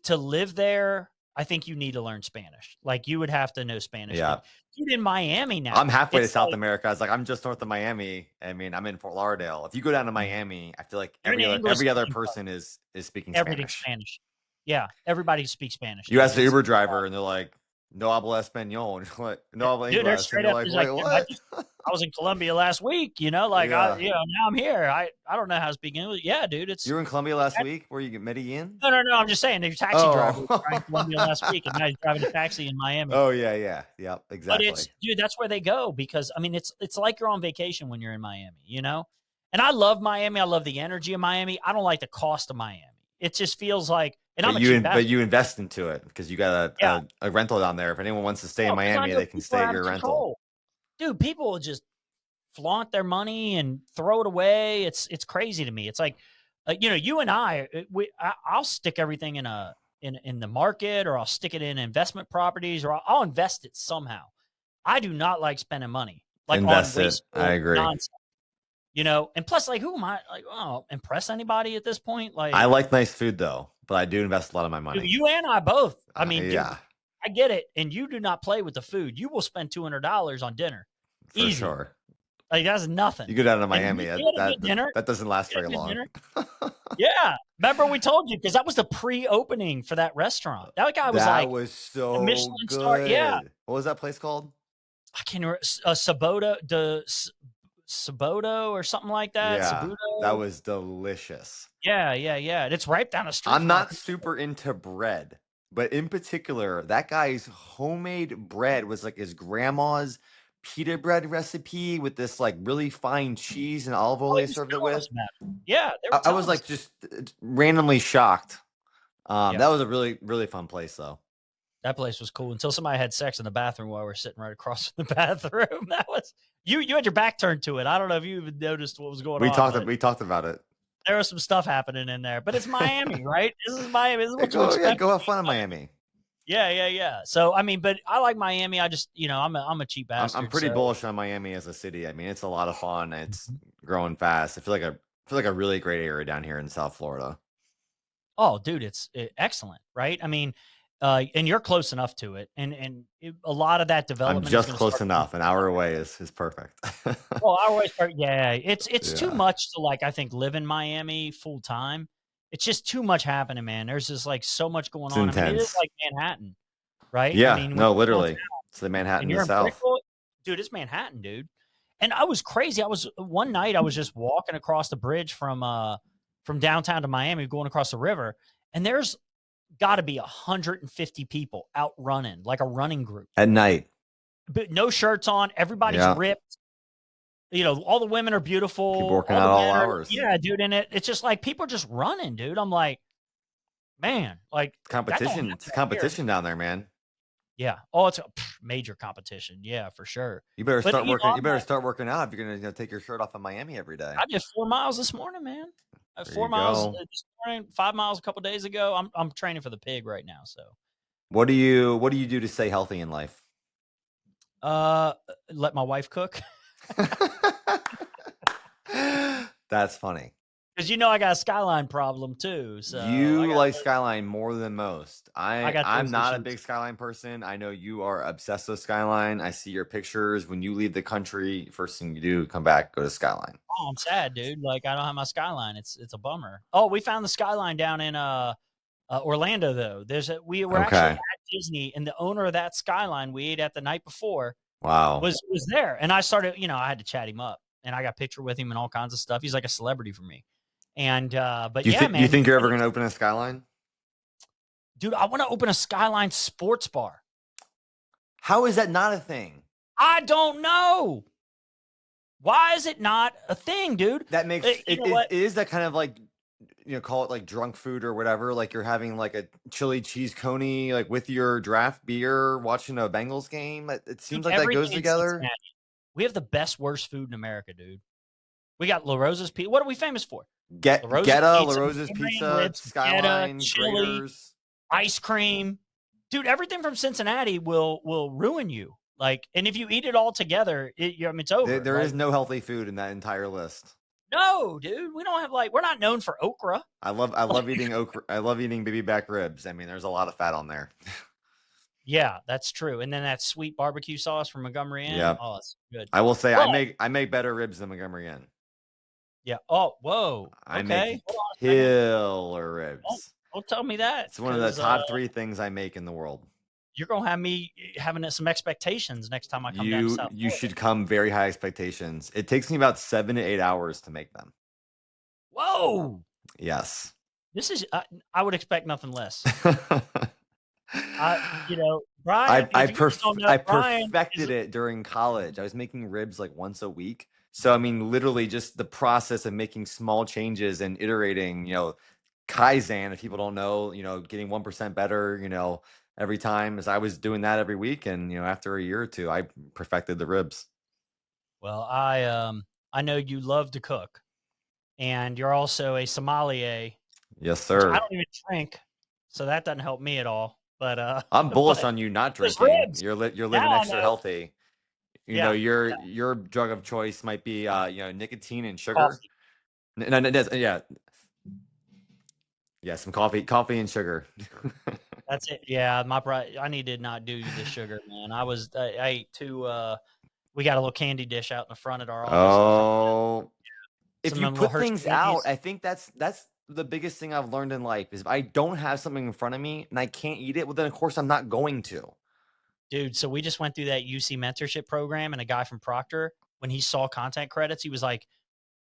to live there, I think you need to learn Spanish. Like you would have to know Spanish. Yeah. Dude, in Miami now. I'm halfway to it's South like, America. I was like, I'm just north of Miami. I mean, I'm in Fort Lauderdale. If you go down to Miami, I feel like you're in an every other English-speaking part. person is speaking Everything's Spanish. Spanish. Yeah, everybody speaks Spanish. You Dude. ask the Uber driver, and they're like, "No habla español," and you're like, "No habla Dude, they're inglés," and straight you're up. like, He's "Wait, like, what?" I was in Colombia last week, Yeah. now I'm here. I don't know how to speak English. Yeah, dude, it's You were in Colombia last week. Where you get Medellin? no. I'm just saying, there's a taxi driver was Oh. in Colombia last week, and now he's driving a taxi in Miami. Oh yeah. Yep, But exactly. dude, that's where they go because I mean, it's like you're on vacation when you're in Miami, And I love Miami. I love the energy of Miami. I don't like the cost of Miami. It just feels like, and I'm a cheap But you invest into it because you got Yeah. a rental down there. If anyone wants to stay in 'cause I Miami, know they can people stay are at out your of rental. control. Dude, people will just flaunt their money and throw it away. It's crazy to me. It's like, you and I'll stick everything in the market, or I'll stick it in investment properties, or I'll invest it somehow. I do not like spending money like Invest on it. wasteful I agree. nonsense. And plus, like, who am I? Like, oh, impress anybody at this point? Like, I like nice food though, but I do invest a lot of my money. dude, you and I both. I mean, yeah, dude, I get it. And you do not play with the food. You will spend $200 on dinner. for Easy. sure. Like, that's nothing. You go down to Miami, You had a good dinner. that doesn't last You had very a good long. dinner. Yeah. Remember we told you, because that was the pre-opening for that restaurant. That guy was That like was a so Michelin good. star. Yeah. What was that place called? I can't remember. Saboto or something like that. Yeah, Sabuto. that was delicious. Yeah. And it's right down the street. I'm not super into bread, but in particular, that guy's homemade bread was like his grandma's pita bread recipe with this like really fine cheese and olive oil they served it with. Yeah, I was like just randomly shocked. Yeah. That was a really, really fun place though. That place was cool until somebody had sex in the bathroom while we were sitting right across from the bathroom. That was you had your back turned to it. I don't know if you even noticed what was going on. We talked about it. There was some stuff happening in there, but it's Miami, right? This is Miami. This is what you expect. Go have fun in Miami. Yeah. So I mean, but I like Miami. I just, I'm a cheap bastard. I'm pretty so. bullish on Miami as a city. I mean, it's a lot of fun. It's growing fast. I feel like a really great area down here in South Florida. Oh, dude, it's excellent, right? I mean, and you're close enough to it, and a lot of that I'm development is just going to close start. enough. An hour away is perfect. Oh, I always start. Yeah, it's too Yeah. much to like. I think live in Miami full time. It's just too much happening, man. There's just like so much going It's on. I mean, it is intense. like Manhattan, right? I Yeah, mean, when no, you're literally. downtown It's the and Manhattan of you're the in South. Brickell, dude, it's Manhattan, dude. And I was crazy. I was one night. I was just walking across the bridge from downtown to Miami, going across the river, and there's got to be 150 people out running, like a running group. At night. But no shirts on. Everybody's Yeah. ripped. All the women are beautiful. People working All the out all men are, hours. yeah, dude. And it's just like people are just running, dude. I'm like, man, like that don't happen It's out here. competition down there, man. Yeah. Oh, it's a major competition. Yeah, for sure. You better But start working. You I'm better like, start working out if you're gonna take your shirt off in Miami every day. I did 4 miles this morning, man. There 4 you miles go. this morning, 5 miles a couple days ago. I'm training for the pig right now. So, What do you do to stay healthy in life? uh, let my wife cook. That's funny. Because I got a Skyline problem too. So You like Skyline more than most. I got I'm those not a issues. big Skyline person. I know you are obsessed with Skyline. I see your pictures. When you leave the country, first thing you do, come back, go to Skyline. Oh, I'm sad, dude. Like I don't have my Skyline. It's a bummer. Oh, we found the Skyline down in Orlando though. We were actually Okay. at Disney, and the owner of that Skyline we ate at the night before Wow. was there, and I started. I had to chat him up, and I got a picture with him and all kinds of stuff. He's like a celebrity for me. And but yeah, man, You think you're ever going to open a Skyline? dude, I want to open a Skyline sports bar. How is that not a thing? I don't know. Why is it not a thing, dude? That makes it is that kind of like, call it like drunk food or whatever. Like you're having like a chili cheese coney, like with your draft beer, watching a Bengals game. It seems like that goes together. We have the best, worst food in America, dude. We got La Rosa's pizza. What are we famous for? La Rosa's pizza, Skyline, chili, Graders, ice cream. Dude, everything from Cincinnati will ruin you. Like, and if you eat it all together, it's over. There is no healthy food in that entire list. No, dude, we don't have we're not known for okra. I love eating okra. I love eating baby back ribs. I mean, there's a lot of fat on there. Yeah, that's true. And then that sweet barbecue sauce from Montgomery Inn. Yeah. Oh, it's good. I will say I make better ribs than Montgomery Inn. Yeah. Oh, whoa. I okay. make killer ribs. Don't tell me that. It's one of the top 3 things I make in the world. You're gonna have me having some expectations next time I come down to South Florida. You should come very high expectations. It takes me about 7 to 8 hours to make them. Whoa. Yes. This is I would expect nothing less. Brian. I perfected it during college. I was making ribs like once a week. So I mean, literally, just the process of making small changes and iterating. Kaizen. If people don't know, getting 1% better. Every time, as I was doing that every week, and after a year or two, I perfected the ribs. Well, I know you love to cook, and you're also a sommelier. Yes, sir. I don't even drink, so that doesn't help me at all. But I'm bullish on you not drinking. You're living extra healthy. Your drug of choice might be nicotine and sugar. Coffee. Yeah, some coffee and sugar. That's it. Yeah, I need to not do the sugar, man. I ate 2. We got a little candy dish out in the front of our office. Oh, if you put things out, I think that's the biggest thing I've learned in life is if I don't have something in front of me and I can't eat it, well, then of course I'm not going to. Dude, so we just went through that UC mentorship program, and a guy from Proctor, when he saw content credits, he was like,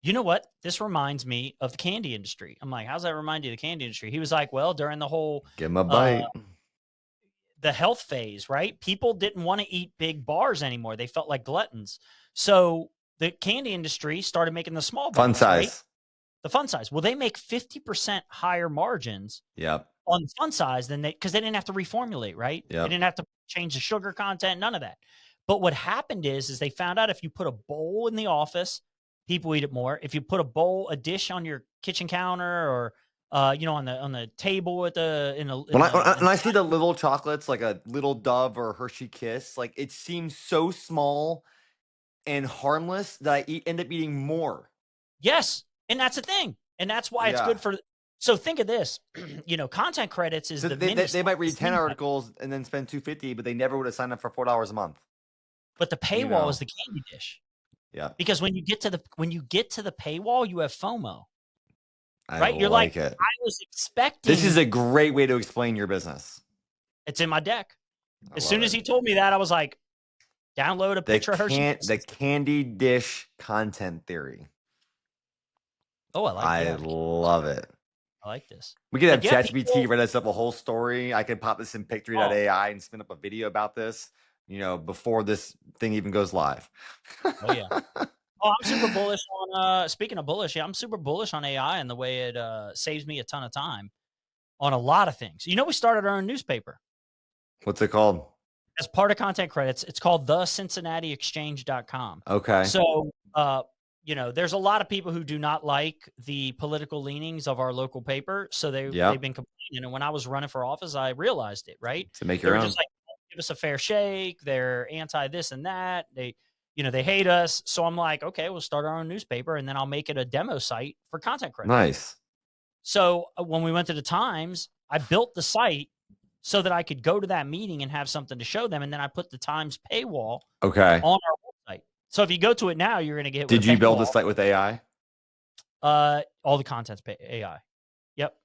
you know what? This reminds me of the candy industry. I'm like, how's that remind you of the candy industry? He was like, well, during the whole give him a bite. The health phase, right? People didn't want to eat big bars anymore. They felt like gluttons. So the candy industry started making the small bars, fun size. Right? The fun size. Well, they make 50% higher margins on the fun size because they didn't have to reformulate, right? Yep. They didn't have to change the sugar content, none of that. But what happened is they found out if you put a bowl in the office, people eat it more. If you put a dish on your kitchen counter or on the table at the in When the I see the little chocolates, like a little Dove or a Hershey Kiss, like it seems so small and harmless that I end up eating more. yes, and that's the thing, and that's why it's Yeah. good for. So think of this, content credits is So the mini they might read 10 sneak. articles and then spend 250, but they never would have signed up for $4 a month. But the You paywall is know. the candy dish. Yeah. Because when you get to the paywall, you have FOMO, I right? You're like, like it. I was This is expecting a great way to explain your business. it's in my deck. I As love soon as it. he told me that, I was like, download a picture of Hershey The Kisses. candy dish content theory. Oh, I love it. I like this. We could have But yeah, ChatGPT write us up a whole story. I could pop this in pick3.ai and spin up a video about this, before this thing even goes live. Oh yeah. Oh, I'm super bullish on speaking of bullish, yeah, I'm super bullish on AI and the way it saves me a ton of time on a lot of things. We started our own newspaper What's it called? as part of content credits. It's called thecincinnatiexchange.com. Okay. So, there's a lot of people who do not like the political leanings of our local paper. So they've been complaining. And when I was running for office, I realized it, right? To make They your were own. just like, give us a fair shake. They're anti this and that. They hate us. So I'm like, okay, we'll start our own newspaper and then I'll make it a demo site for content credits. Nice. So when we went to the Times, I built the site so that I could go to that meeting and have something to show them. And then I put the Times paywall on our website. So if you go to it now, you're going to get. Did you build the site with AI? All the content's AI. Yep.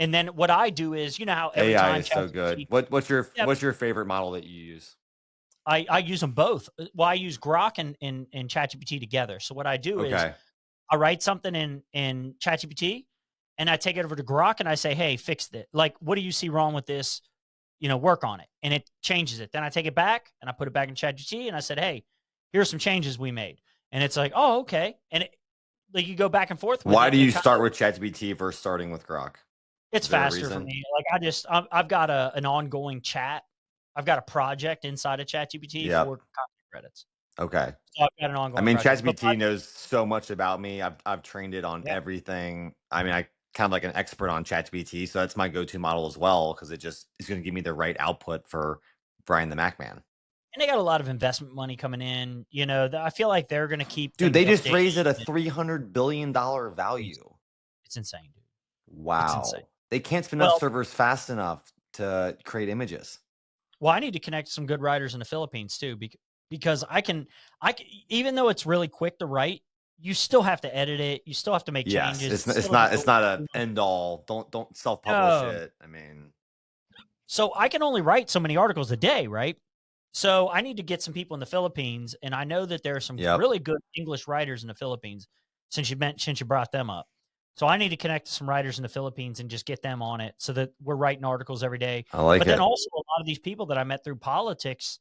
And then what I do is, how every AI time is so good. What's your favorite model that you use? I use them both. Well, I use Grok and ChatGPT together. So what I do is I write something in ChatGPT and I take it over to Grok and I say, hey, fix it. Like, what do you see wrong with this? Work on it. And it changes it. Then I take it back and I put it back in ChatGPT and I said, hey, here's some changes we made. And it's like, oh, okay. And you go back and forth with Why do you start with ChatGPT versus starting with Grok? It's faster for me. Like I've got an ongoing chat. I've got a project inside of ChatGPT for content credits. Okay. So I've got an ongoing. I mean, ChatGPT knows so much about me. I've trained it on everything. I mean, I kind of like an expert on ChatGPT, so that's my go-to model as well because it just is going to give me the right output for Brian the Mac Man. And they got a lot of investment money coming in. I feel like they're going to keep. Dude, they just raised it a $300 billion value. It's insane, dude. Wow. It's insane. They can't spin up servers fast enough to create images. Well, I need to connect some good writers in the Philippines too, because I can, even though it's really quick to write, you still have to edit it. You still have to make changes. It's not an end all. Don't self-publish it. I mean, so I can only write so many articles a day, right? So I need to get some people in the Philippines, and I know that there are some really good English writers in the Philippines. Since you brought them up, so I need to connect to some writers in the Philippines and just get them on it so that we're writing articles every day. I like it. But then also a lot of these people that I met through politics.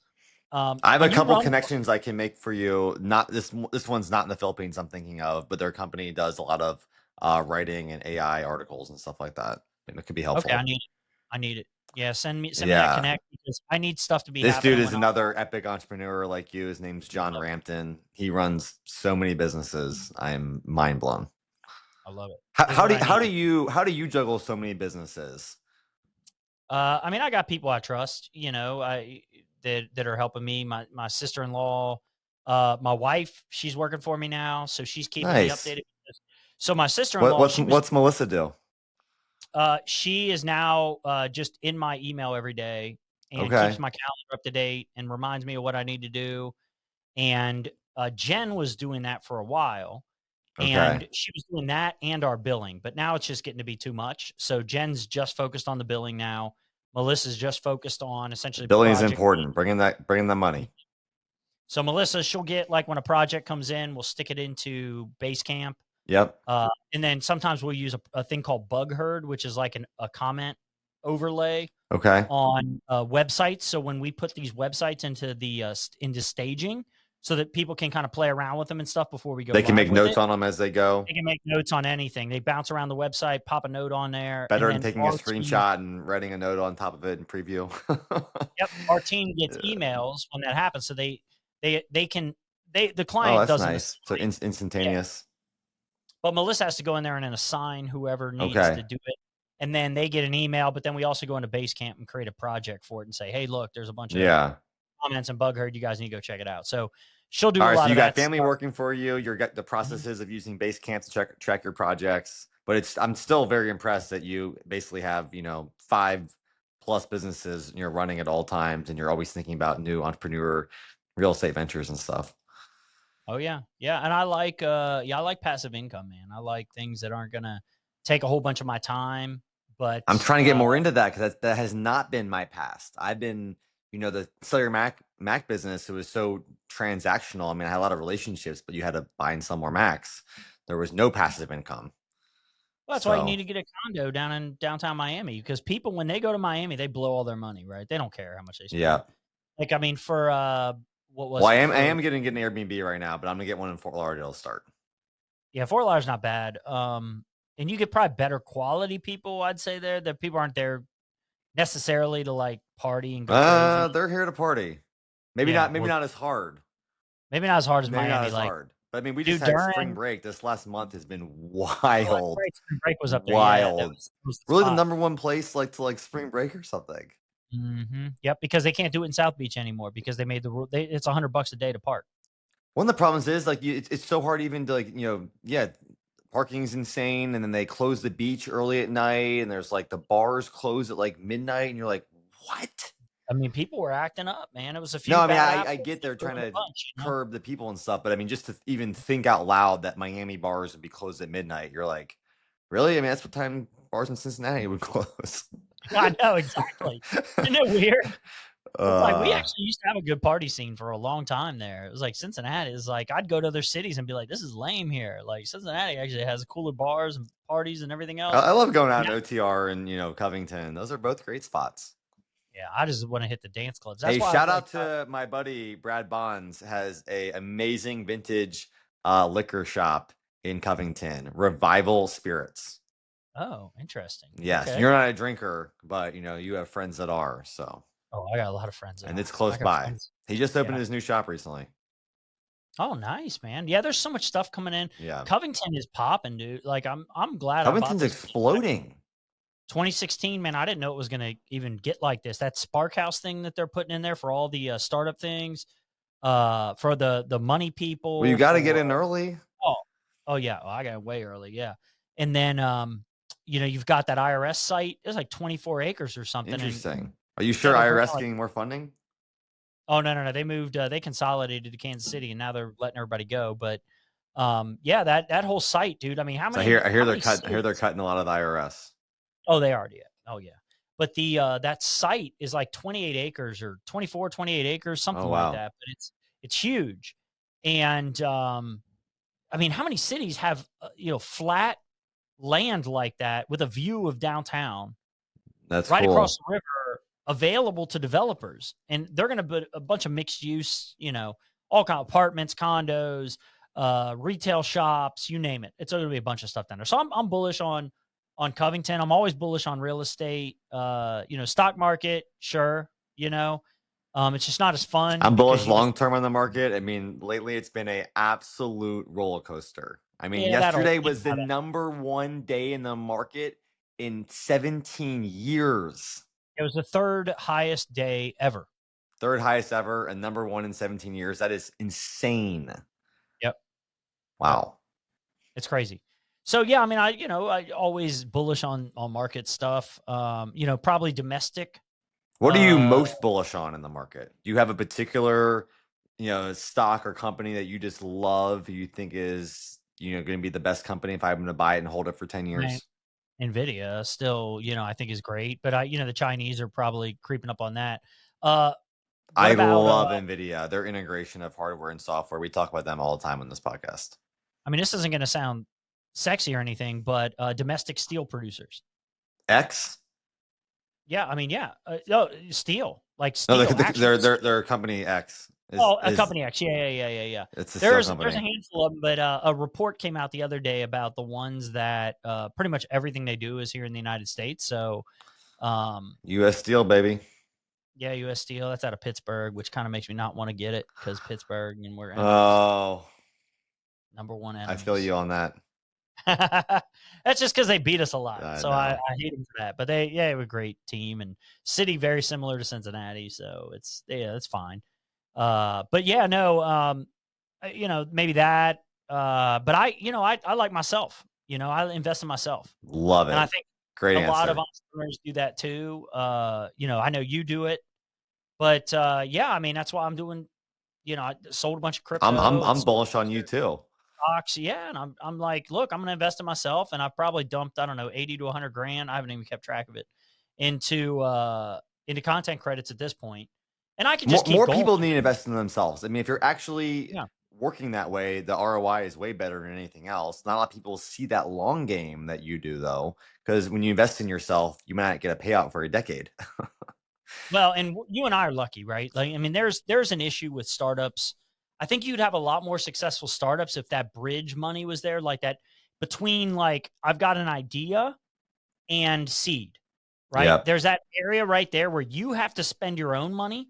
I have a couple connections I can make for you. Not this one's not in the Philippines I'm thinking of, but their company does a lot of writing and AI articles and stuff like that. It could be helpful. Okay, I need it. Yeah, send me that connect because I need stuff to be. This dude is another epic entrepreneur like you. His name's John Rampton. He runs so many businesses. I am mind blown. I love it. How do you juggle so many businesses? I mean, I got people I trust. That are helping me. My sister-in-law, my wife, she's working for me now, so she's keeping me updated. So my sister-in-law, what's Melissa do? She is now just in my email every day and keeps my calendar up to date and reminds me of what I need to do. And Jen was doing that for a while, and she was doing that and our billing, but now it's just getting to be too much. So Jen's just focused on the billing now. Melissa's just focused on essentially billing is important. Bringing that money. So Melissa, she'll get like when a project comes in, we'll stick it into Basecamp. Yep. And then sometimes we'll use a thing called Bug Herd, which is like a comment overlay. On websites. So when we put these websites into staging, so that people can kind of play around with them and stuff before we go. They can make notes on them as they go. They can make notes on anything. They bounce around the website, pop a note on there. Better than taking a screenshot and writing a note on top of it in preview. Yep, our team gets emails when that happens, so the client doesn't. Nice. So instantaneous. Yeah. but Melissa has to go in there and then assign whoever needs Okay. to do it. And then they get an email, but then we also go into Basecamp and create a project for it and say, hey, look, there's a bunch of Yeah. comments and bug herd. You guys need to go check it out. So she'll do All a right. lot So you of got that family stuff. working for you. You got the processes of using Basecamp to track your projects. But I'm still very impressed that you basically have, 5+ businesses you're running at all times, and you're always thinking about new entrepreneur real estate ventures and stuff. Oh yeah. Yeah. And I like passive income, man. I like things that aren't gonna take a whole bunch of my time. But I'm trying to get more into that because that has not been my past. I've been, the sell your Mac business. It was so transactional. I mean, I had a lot of relationships, but you had to buy and sell more Macs. There was no passive income. well, that's why you need to get a condo down in downtown Miami, because people, when they go to Miami, they blow all their money, right? They don't care how much they spend. Yeah. Like, I mean, for what was Well, it? I am getting an Airbnb right now, but I'm gonna get one in Fort Lauderdale to start. Yeah, Fort Lauderdale's not bad. And you get probably better quality people, I'd say there. That people aren't there necessarily to like party and go crazy. They're here to party. Maybe Yeah, not. Maybe not as hard. maybe not as hard as Maybe not Miami. as Like, hard. But I mean, we dude, just had Duran, spring break. This last month has been oh, that's wild. right, spring break was up there. Wild. Yeah, that was the Really the spot. number one place to spring break or something. Yep, because they can't do it in South Beach anymore because they made the rule. It's $100 a day to park. One of the problems is it's so hard even to parking's insane, and then they close the beach early at night, and there's the bars close at midnight, and you're like, what? I mean, people were acting up, man. It was a few. No, I mean, bad I apples get they're trying to bunch, curb the people and stuff, but I mean, just to even think out loud that Miami bars would be closed at midnight, you're like, really? I mean, that's what time bars in Cincinnati would close. I know, exactly. Isn't it weird? It's like we actually used to have a good party scene for a long time there. It was like Cincinnati is like, I'd go to other cities and be like, this is lame here. Like Cincinnati actually has cooler bars and parties and everything else. I love going out in OTR and Covington. Those are both great spots. Yeah, I just want to hit the dance clubs. That's Hey, why shout out to my buddy Brad Bonds, has a amazing vintage liquor shop in Covington, Revival Spirits. Oh, interesting. Yes, Okay. you're not a drinker, but you have friends that are. So. Oh, I got a lot of friends. And it's close by. Friends. He just opened his new shop recently. Oh, nice, man. Yeah, there's so much stuff coming in. Yeah. Covington is popping, dude. Like I'm glad Covington's exploding. 2016, man, I didn't know it was going to even get like this. That Spark House thing that they're putting in there for all the startup things, for the money people. Well, you got to get in early. Oh yeah. Well, I got way early. Yeah. And then, you've got that IRS site. It's like 24 acres or something. Interesting. Are you sure IRS getting more funding? Oh, no. They moved, they consolidated to Kansas City, and now they're letting everybody go. But yeah, that whole site, dude. I mean, how many? I hear they're cutting a lot of the IRS. Oh, they already. Oh, yeah. But the that site is like 28 acres or 24, 28 acres, something like that. But it's huge. And I mean, how many cities have flat land like that with a view of downtown? That's right cool. Across the river, available to developers, and they're going to put a bunch of mixed use, all kind of apartments, condos, retail shops, you name it. It's going to be a bunch of stuff down there. So I'm bullish on Covington. I'm always bullish on real estate. Stock market, sure. It's just not as fun. I'm bullish long term on the market. I mean, lately it's been an absolute roller coaster. I mean, yesterday was the number one day in the market in 17 years. It was the third highest day ever. Third highest ever and number one in 17 years. That is insane. Yep. Wow. It's crazy. So yeah, I mean, I always bullish on market stuff. Probably domestic. What are you most bullish on in the market? Do you have a particular, stock or company that you just love, you think is, going to be the best company if I'm going to buy it and hold it for 10 years? Right. NVIDIA still, I think is great, but the Chinese are probably creeping up on that. I love NVIDIA, their integration of hardware and software. We talk about them all the time on this podcast. I mean, this isn't going to sound sexy or anything, but domestic steel producers. X? Yeah, I mean, yeah. No, steel. Like steel. No, their company X. Company X. Yeah. It's a there's company. a handful of them, but a report came out the other day about the ones that pretty much everything they do is here in the United States. So, U.S. Steel, baby. Yeah, U.S. Steel. That's out of Pittsburgh, which kind of makes me not want to get it because Pittsburgh and we're number one enemies. I feel you on that. That's just because they beat us a lot. So I know. hate them for that. But they were a great team, and City very similar to Cincinnati. So it's fine. But yeah, no, maybe that. But I like myself. I invest in myself, Love and I it. think Great a lot of answer. entrepreneurs do that too. I know you do it, but yeah, I mean that's why I'm doing. I sold a bunch of crypto and I'm sold bullish on you too. stocks. Yeah, and I'm like, look, I'm going to invest in myself, and I've probably dumped, I don't know, 80 to 100 grand. I haven't even kept track of it into content credits at this point, and I can just keep More going. people need to invest in themselves. I mean, if you're actually Yeah. working that way, the ROI is way better than anything else. Not a lot of people see that long game that you do, though, because when you invest in yourself, you might not get a payout for a decade. Well, and you and I are lucky, right? Like, I mean, there's an issue with startups. I think you'd have a lot more successful startups if that bridge money was there, like that between like I've got an idea and seed, right? Yep. There's that area right there where you have to spend your own money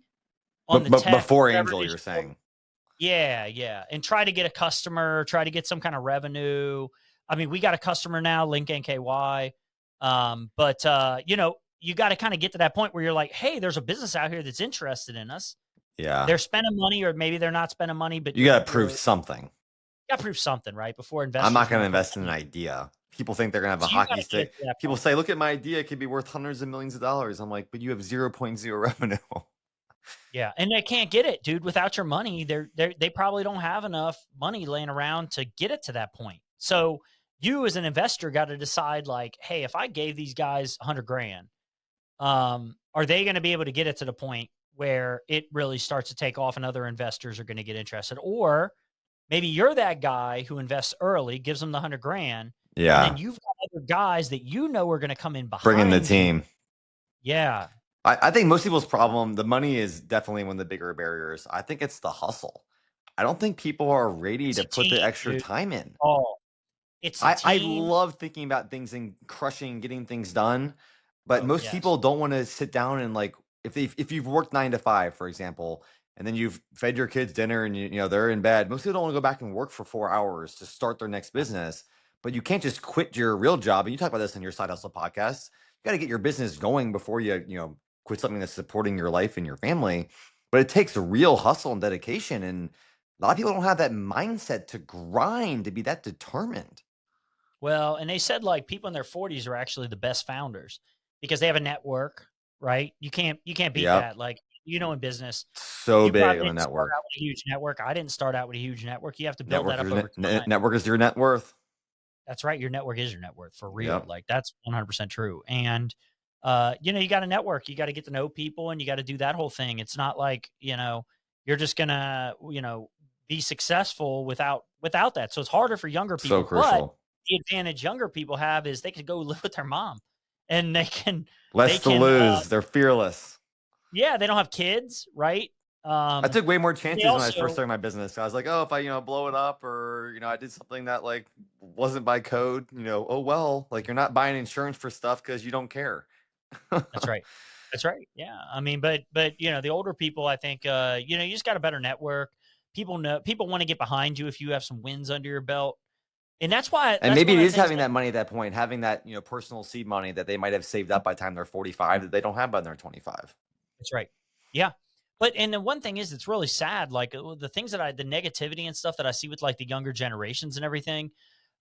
on the But tech, before whatever it Angel, is you're you're building. saying. Yeah, and try to get a customer, try to get some kind of revenue. I mean, we got a customer now, Link NKY. But you got to kind of get to that point where you're like, hey, there's a business out here that's interested in us. Yeah. They're spending money, or maybe they're not spending money, but You got to prove something. got to prove something, right? Before I'm investors not going want to to come invest in an in. idea. People think they're going to have a So you got hockey to get stick. to that People point. say, look at my idea. It could be worth hundreds of millions of dollars. I'm like, but you have 0.0 revenue. Yeah, and they can't get it, dude. Without your money, they probably don't have enough money laying around to get it to that point. So you, as an investor, got to decide, like, hey, if I gave these guys 100 grand, are they going to be able to get it to the point where it really starts to take off and other investors are going to get interested? Or maybe you're that guy who invests early, gives them the 100 grand, and then Yeah. you've got other guys that are going to come in Bring in the behind you. team. Yeah. I think most people's problem, the money is definitely one of the bigger barriers. I think it's the hustle. I don't think people are ready It's to a put the team, extra dude. time in. Oh, it's a I team. love thinking about things and crushing, getting things done, but Oh, most yes. people don't want to sit down and like if you've worked 9 to 5, for example, and then you've fed your kids dinner and they're in bed. Most people don't want to go back and work for 4 hours to start their next business. But you can't just quit your real job. And you talk about this in your side hustle podcast. You got to get your business going before you quit something that's supporting your life and your family. But it takes real hustle and dedication, and a lot of people don't have that mindset to grind, to be that determined. Well, and they said like people in their 40s are actually the best founders because they have a network, right? You can't beat Yep. that. Like, in business, So you big probably on the didn't start network. out with a huge network. I didn't start out with a huge network. You have to build that Network up is over time. network is your net worth. That's right. Your network is your net worth for real. Yep. Like that's 100% true. And you got to network. You got to get to know people, and you got to do that whole thing. It's not like you're just gonna be successful without that. So it's harder for younger So people. But crucial. the advantage younger people have is they can go live with their mom, and they can Less to lose. They're fearless. yeah, they don't have kids, right? I took way more They chances when I first also started my business. I was like, oh, if I, blow it up, or, I did something that like wasn't by code, oh well, like you're not buying insurance for stuff because you don't care. That's right. That's right. Yeah. I mean, but the older people, I think, you just got a better network. People want to get behind you if you have some wins under your belt. And And that's maybe one it of the is things having that that money at that point, having that, personal seed money that they might have saved up by the time they're 45 that they don't have by they're 25. that's right. Yeah. But, and the one thing is, it's really sad. Like the things the negativity and stuff that I see with like the younger generations and everything,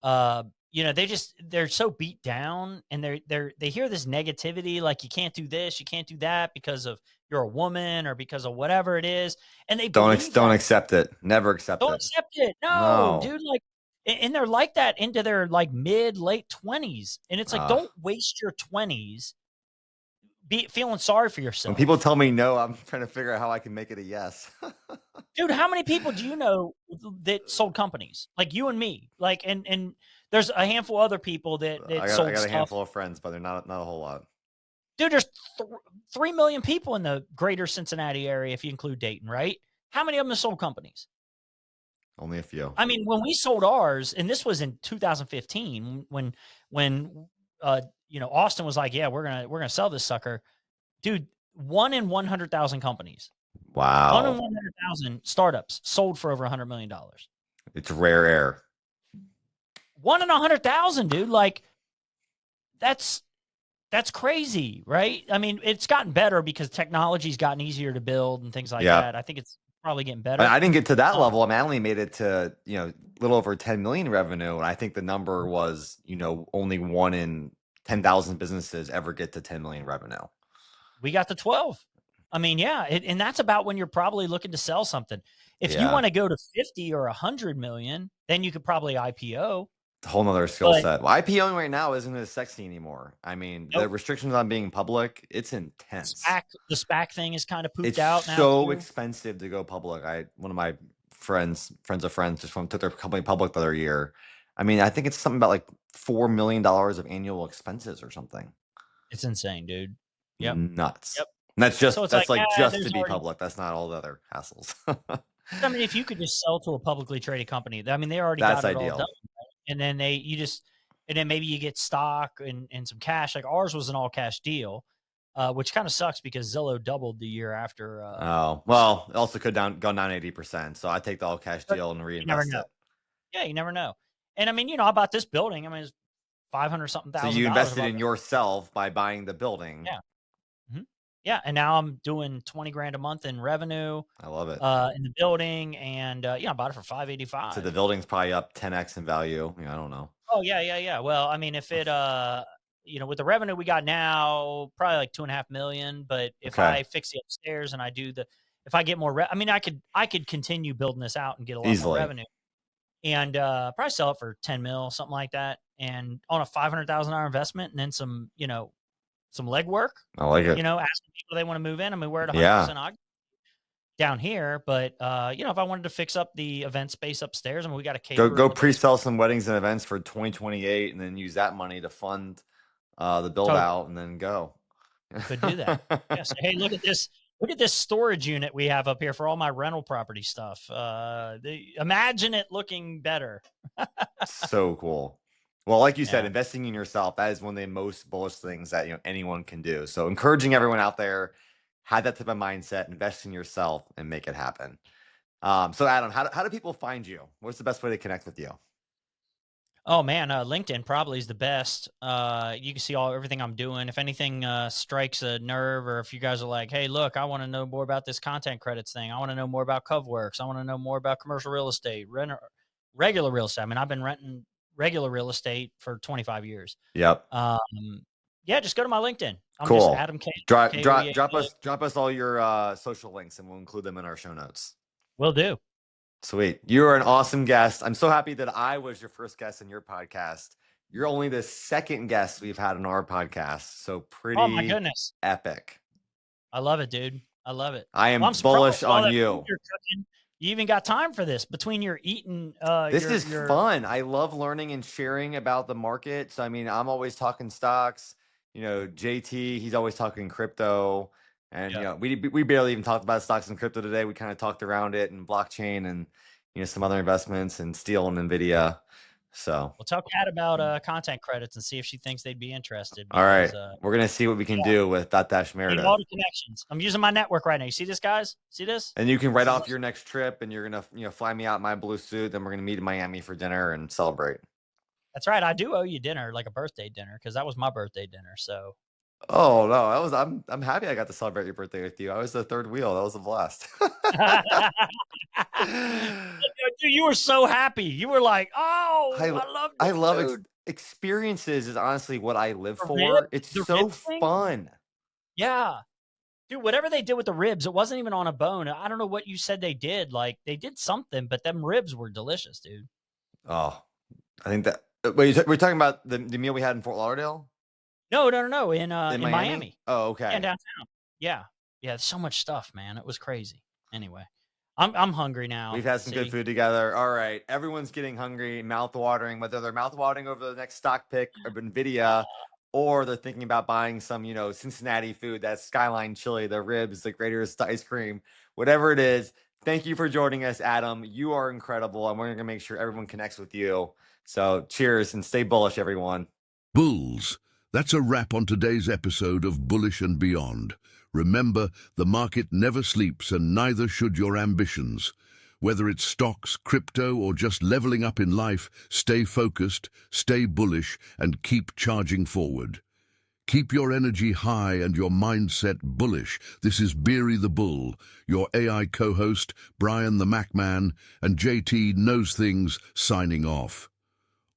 they're so beat down, and they hear this negativity, like you can't do this, you can't do that because of you're a woman or because of whatever it is. And they believe Don't that. accept it. Never accept Don't it. accept it. No, No. dude. Like, and they're like that into their like late 20s. And it's like, Uh, don't waste your 20s feeling sorry for when people yourself. tell me no, I'm trying to figure out how I can make it a yes. Dude, how many people do you know that sold companies? Like you and me. Like, and there's a handful of other people that I sold got a stuff. handful of friends, but they're not a whole lot. Dude, there's 3 million people in the greater Cincinnati area, if you include Dayton, right? How many of them have sold companies? Only a few. I mean, when we sold ours, and this was in 2015, when Austin was like, yeah, we're gonna sell this sucker. Dude, 1 in 100,000 companies. 1 in Wow. 100,000 startups sold for over $100 million. It's rare air. 1 in 100,000, dude. Like that's crazy, right? I mean, it's gotten better because technology's gotten easier to build and things like that. I think it's probably getting better. I didn't get to that level. I mean, I only made it to, a little over 10 million revenue. And I think the number was, only 1 in 10,000 businesses ever get to 10 million revenue. We got to 12. I mean, yeah. And that's about when you're probably looking to sell something. If you want to go to 50 or 100 million, then you could probably IPO. A whole nother skill set. Well, IPOing right now isn't as sexy anymore. I mean, the restrictions on being public, it's intense. The SPAC thing is kind of pooped it's out now. It's so expensive to go public. One of my friends of friends just took their company public the other year. I mean, I think it's something about like $4 million of annual expenses or something. It's insane, dude. Yep. Nuts. Yep. And that's just just to be public. That's not all the other hassles. I mean, if you could just sell to a publicly traded company, I mean, they already got it all done. Right? And then then maybe you get stock and some cash. Like ours was an all cash deal, which kind of sucks because Zillow doubled the year after. Oh, well, it also could gone down 80%. So I take the all cash deal and reinvest it. Yeah, you never know. And I mean, I bought this building. I mean, it's 500-something thousand. So you invested in yourself by buying the building. Yeah. Yeah, and now I'm doing $20,000 a month in revenue. I love it. In the building, and I bought it for $585. So the building's probably up 10x in value. I don't know. Oh yeah. Well, I mean, if it with the revenue we got now, probably like 2.5 million. But if I fix the upstairs and I do if I get more, I mean, I could continue building this out and get a lot more revenue, and probably sell it for 10 mil, something like that, and on a $500,000 investment, and then some legwork. I like it. Asking people they want to move in. I mean, we're at 100% down here, but if I wanted to fix up the event space upstairs, I mean, we got a caterer. Go pre-sell some weddings and events for 2028, and then use that money to fund the build out, and then go. Could do that. Yes. Hey, look at this. Look at this storage unit we have up here for all my rental property stuff. Imagine it looking better. So cool. Well, like you said, investing in yourself, that is one of the most bullish things that anyone can do. So encouraging everyone out there, have that type of mindset, invest in yourself, and make it happen. So Adam, how do people find you? What's the best way to connect with you? Oh man, LinkedIn probably is the best. You can see everything I'm doing. If anything strikes a nerve, or if you guys are like, hey, look, I want to know more about this content credits thing. I want to know more about CovWorks. I want to know more about commercial real estate, regular real estate. I mean, I've been renting regular real estate for 25 years. Yep. Just go to my LinkedIn. I'm cool. Just Adam Koehler. Drop us all your social links, and we'll include them in our show notes. Will do. Sweet. You are an awesome guest. I'm so happy that I was your first guest in your podcast. You're only the second guest we've had on our podcast. So pretty my goodness. Epic. I love it, dude. I love it. I am bullish on you. You even got time for this between your eating. This is fun. I love learning and sharing about the market. So, I mean, I'm always talking stocks. JT, he's always talking crypto. And, we barely even talked about stocks and crypto today. We kind of talked around it and blockchain and, some other investments and steel and NVIDIA. So we'll talk Kat about content credits and see if she thinks they'd be interested. Because, all right. We're going to see what we can do with Meredith. All the connections. I'm using my network right now. You see this, guys? See this? And you can write off your next trip, and you're going to, fly me out in my blue suit. Then we're going to meet in Miami for dinner and celebrate. That's right. I do owe you dinner, like a birthday dinner, because that was my birthday dinner. So. Oh no, I'm happy I got to celebrate your birthday with you. I was the third wheel. That was a blast. Dude, you were so happy. You were like, "Oh, I love experiences." Is honestly what I live for. It's so fun. Yeah, dude. Whatever they did with the ribs, it wasn't even on a bone. I don't know what you said they did. Like they did something, but them ribs were delicious, dude. Oh, I think that. Wait, we're talking about the meal we had in Fort Lauderdale. No. In Miami. Oh, okay. And downtown. Yeah. So much stuff, man. It was crazy. Anyway, I'm hungry now. We've had some good food together. All right. Everyone's getting hungry, mouth-watering, whether they're mouth-watering over the next stock pick of NVIDIA, or they're thinking about buying some, Cincinnati food, that Skyline chili, the ribs, the greatest ice cream, whatever it is. Thank you for joining us, Adam. You are incredible, and we're going to make sure everyone connects with you. So cheers and stay bullish, everyone. Bulls. That's a wrap on today's episode of Bullish and Beyond. Remember, the market never sleeps, and neither should your ambitions. Whether it's stocks, crypto, or just leveling up in life, stay focused, stay bullish, and keep charging forward. Keep your energy high and your mindset bullish. This is Beery the Bull, your AI co-host, Brian the Mac Man, and JT Knows Things signing off.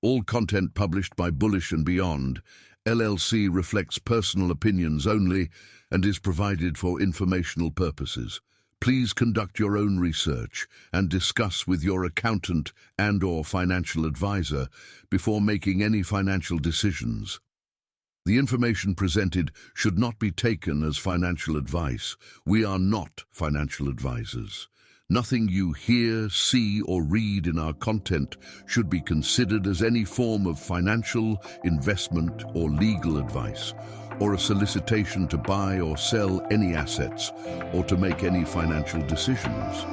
All content published by Bullish and Beyond, LLC reflects personal opinions only and is provided for informational purposes. Please conduct your own research and discuss with your accountant and/or financial advisor before making any financial decisions. The information presented should not be taken as financial advice. We are not financial advisors. Nothing you hear, see, or read in our content should be considered as any form of financial, investment, or legal advice, or a solicitation to buy or sell any assets, or to make any financial decisions.